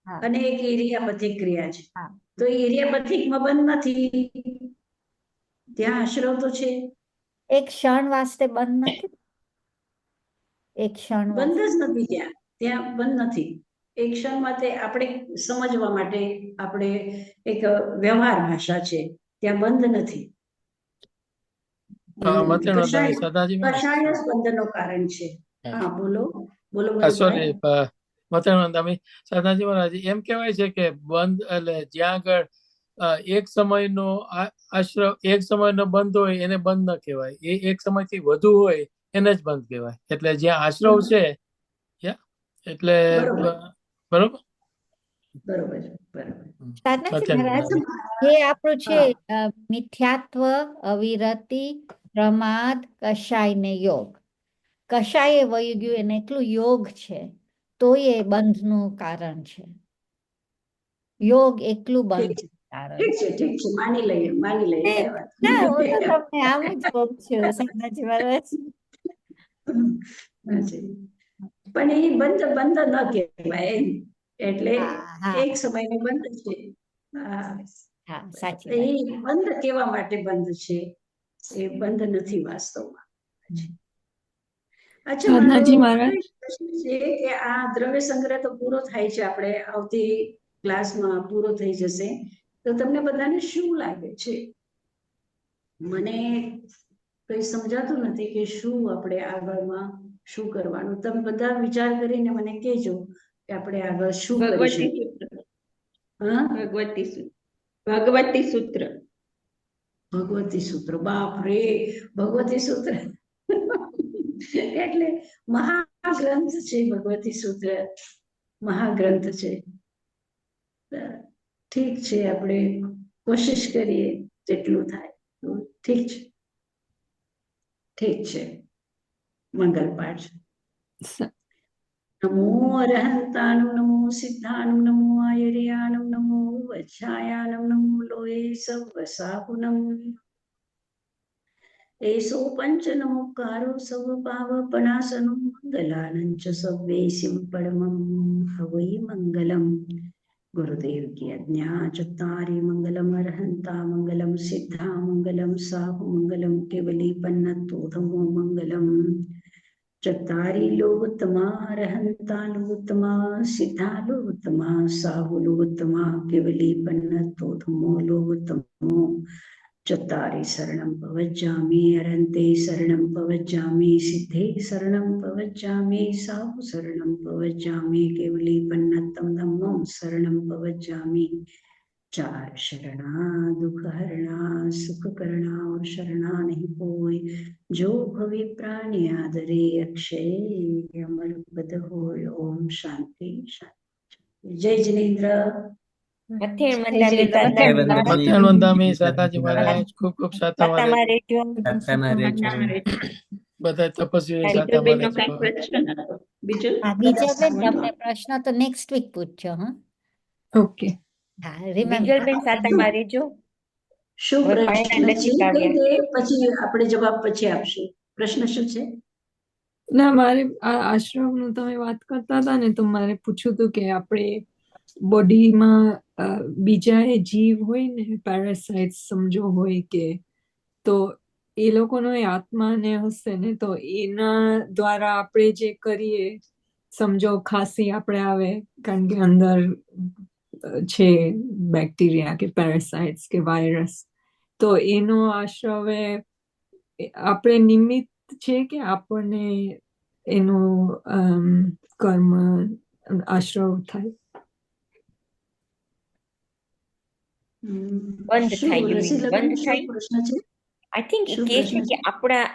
Speaker 1: અને એક ઇરિયાપથિક ક્રિયા છે. તો ઇરિયાપથિકમાં બંધ નથી, ત્યાં આશ્રવ તો છે.
Speaker 2: એક ક્ષણ વાસ્તે બંધ નથી, એક ક્ષણ
Speaker 1: બંધ જ નથી, ત્યાં બંધ નથી. એક ક્ષણ માટે આપણે સમજવા માટે આપણે એક વ્યવહાર ભાષા છે, ત્યાં બંધ નથી. કષાય સ્પંદનનો કારણ છે. હા, બોલો બોલો.
Speaker 9: સોરી, મથાનંદામી સાધનાજી મહારાજ, એમ કહેવાય છે કે બંધ એટલે જ્યાં આગળ એક સમયનો આશ્રવ, એક સમયનો બંધ હોય એને બંધ ન કહેવાય, એ એક સમયથી વધુ હોય એને જ બંધ કહેવાય. એટલે જ્યાં આશ્રવ છે એટલે બરોબર.
Speaker 2: જે આપણું છે મિથ્યાત્વ, અવિરતિ, પ્રમાદ, કષાય ને યોગ. કષાય વહી ગયું એને એટલું યોગ છે, તો એ બંધનું કારણ છે. યોગ એકલું બંધ કારણ.
Speaker 1: ઠીક છે, માની લઈએ.
Speaker 2: ના, હું તો તમને આમ જ કહું છું સાધનાજી મહારાજ.
Speaker 1: પણ એ બંધ ન કહેવાય, એટલે એક સમયનો બંધ છે. એ બંધ કેવા માટે બંધ છે, એ બંધ નથી વાસ્તવમાં. અચ્છા, પ્રશ્ન છે કે આ દ્રવ્ય સંગ્રહ તો પૂરો થાય છે, આપણે આવતી ક્લાસમાં પૂરો થઈ જશે, તો તમને બધાને શું લાગે છે? મને કઈ સમજાતું નથી કે શું આપણે આગળમાં શું કરવાનું. તમે બધા વિચાર કરીને મને કહેજો કે આપણે આગળ શું કરી શકીએ.
Speaker 6: ભગવતી સૂત્ર.
Speaker 1: ભગવતી સૂત્ર, બાપ રે, ભગવતી સૂત્ર એટલે મહાગ્રંથ છે. ભગવતી સૂત્ર મહાગ્રંથ છે. ઠીક છે, આપણે કોશિશ કરીએ જેટલું થાય. ઠીક છે. મંગલ પાઠ. નમો અરહંતાણું, નમો સિદ્ધાણું, નમો આયર્યાણું, નમો વજ્જાયાણું, નમો લોહે સવ સાહુનમ. એસો પંચનમોકારો સવ પાવપનાશનો મંગલાનંચ સવ્વેસિમ પરમં હવૈ મંગલમ. ગુરુદેવ કી આજ્ઞા. ચત્તારી મંગલમ અર્હંતા મંગલમ સિદ્ધા મંગલમ સાહુ મંગલમ કેવલી પન્નતો ધમો મંગલમ. ચત્તારી લોકોત્તમા અર્હંતા લોકોત્તમા સિદ્ધા લોકોત્તમા સાહુ લોકોત્તમા કેવલી પન્નતો ધમો લોકોત્તમો. ચત્તારી શરણં પવજ્જામિ અરહંતે શરણં પવજ્જામિ સિદ્ધે શરણં પવજ્જામિ સાહુ શરણં પવજ્જામિ કેવલી પન્નતમ ધમ્મં શરણં પવજ્જામિ. ચાર શરણા દુઃખ હરણા સુખ કરણા और શરણા નહીં કોઈ. જો ભવે પ્રાણી આદરે અક્ષય અમર પદ હોય. ઓમ શાંતિ શાંતિ. જય જિનેન્દ્ર.
Speaker 4: મથેણ
Speaker 1: જય
Speaker 4: મંદામી
Speaker 1: જિનેન્દ્ર.
Speaker 4: સાધનાજી
Speaker 3: વંદે
Speaker 4: મહારાજ.
Speaker 9: મથેણ વંદામી સાતાજી મહારાજ ખૂબ ખૂબ સાતામાં
Speaker 4: સાતામાં
Speaker 9: રહેજો.
Speaker 4: રહેજો.
Speaker 3: સાતામાં રહેજો.
Speaker 9: બધા તપસ્વી
Speaker 4: Thank you.
Speaker 9: સાતામાં
Speaker 6: બીજલબેનનો કઈ
Speaker 9: રહેજો.
Speaker 6: પ્રશ્ન હતો? બીજલ
Speaker 2: હા બીજલબેન તમને પ્રશ્ન તો નેક્સ્ટ વીક પૂછજો. હા
Speaker 5: ઓકે.
Speaker 2: હા રિમેમ્બર.
Speaker 4: બીજલબેન સાતામાં રહેજો.
Speaker 1: શું
Speaker 4: હવે
Speaker 1: પ્રશ્ન
Speaker 4: પાયણા
Speaker 1: છે
Speaker 4: નજીક
Speaker 1: કહી
Speaker 4: આવ્યા.
Speaker 1: દે, પછી આપણે જવાબ પછી આપશું. પ્રશ્ન શું છે?
Speaker 5: ના, મારે આ આશ્રમનું તમે વાત કરતા હતા ને, તો મારે પૂછ્યું હતું કે આપણે બોડીમાં બીજા એ જીવ હોય ને, પેરાસાઇટ સમજો હોય કે, તો એ લોકોનો એ આત્માને હશે ને, તો એના દ્વારા આપણે જે કરીએ, સમજો ખાંસી આપણે આવે કારણ કે અંદર છે બેક્ટેરિયા કે પેરાસાઇટ્સ કે વાયરસ, તો એનો આશ્રવ આપણે નિમિત્ત છે કે આપણને એનું કર્મ આશ્રવ થાય?
Speaker 4: બંધ
Speaker 1: શું
Speaker 4: થાય, you mean,
Speaker 1: રસીલાબેન,
Speaker 4: બંધ
Speaker 1: શું
Speaker 4: થાય.
Speaker 1: પ્રશ્ન છે?
Speaker 4: આઈ થિંક એ
Speaker 1: શું
Speaker 4: કહે છે
Speaker 1: પ્રશ્ન
Speaker 4: કે
Speaker 1: છે?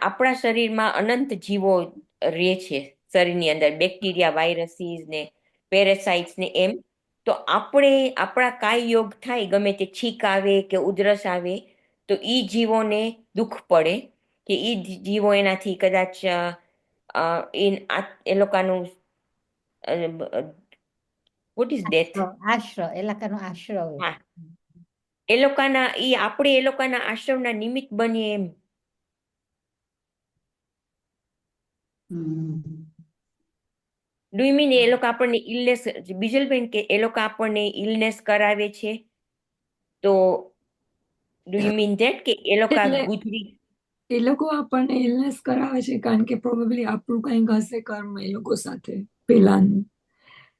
Speaker 4: આપણા શરીરમાં અનંત જીવો રહે છે શરીરની અંદર, બેક્ટેરિયા, વાયરસીસ ને પેરાસાઇટ્સ ને એમ. તો આપણા કાય યોગ થાય, ગમે તે છીક આવે કે ઉધરસ આવે, તો ઈ જીવોને દુઃખ પડે કે ઈ જીવો એનાથી કદાચ એ લોકોનું વોટ ઇઝ ડેથ.
Speaker 2: આશ્રવ એ લોકોનો આશ્રવ.
Speaker 4: હા, એ લોકોના આપણે એ લોકોના આશ્રમના નિમિત્ત બનીએ એમ. ડુ યુ મીન એ લોકો આપણને ઇલનેસ, બીજલબેન કે એ લોકો આપણને ઇલનેસ કરાવે છે, તો ડુ યુ મીન ધેટ કે એ લોકો
Speaker 5: એટલે
Speaker 4: ગુજરી?
Speaker 5: એ લોકો આપણને ઇલનેસ કરાવે છે કારણ કે પ્રોબેબલી આપણું કંઈક હશે કર્મ એ લોકો સાથે પેલાનું,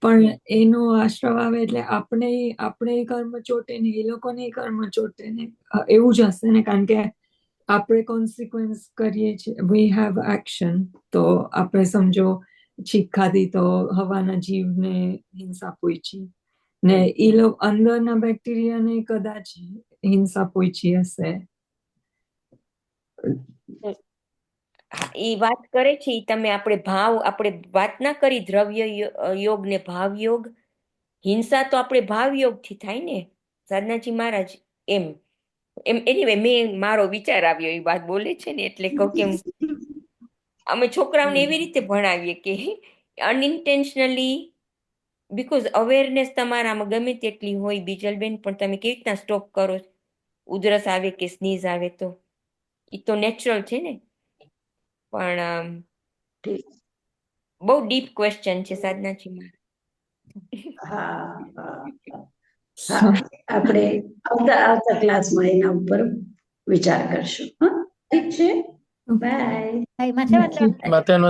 Speaker 5: પણ એનો આશ્રવ આવે એટલે આપણે કર્મ ચોટે ને એ લોકોને કર્મ ચોટે ને, એવું જ હશે ને, કારણ કે આપણે કોન્સિક્વન્સ કરીએ છીએ, વી હેવ એક્શન. તો આપણે સમજો છીક ખાધી તો હવાના જીવને હિંસા પહોંચી ને, એ લોકો અંદરના બેક્ટેરિયાને કદાચ હિંસા પહોંચી હશે.
Speaker 4: એ વાત કરે છે ઈ તમે આપણે વાત ના કરી દ્રવ્ય યોગ ને ભાવ યોગ. હિંસા તો આપણે ભાવ યોગ થી થાય ને સાધનાજી મહારાજ. એમ એનીવે મેં મારો વિચાર આવ્યો એ વાત બોલે છે ને, એટલે કહું કે અમે છોકરાઓને એવી રીતે ભણાવીએ કે અનઇન્ટેન્શનલી, બીકોઝ અવેરનેસ તમારામાં ગમે તેટલી હોય બીજલબેન, પણ તમે કેવી રીતના સ્ટોપ કરો? ઉધરસ આવે કે સ્નીઝ આવે તો એ તો નેચરલ છે ને. પણ બહુ ડીપ ક્વેશ્ચન છે સાધનાજી મહારાજ.
Speaker 1: આપણે આવતા ક્લાસમાં એના ઉપર વિચાર કરશું. ઠીક છે, બાય.
Speaker 2: મથેણ
Speaker 9: મથેણ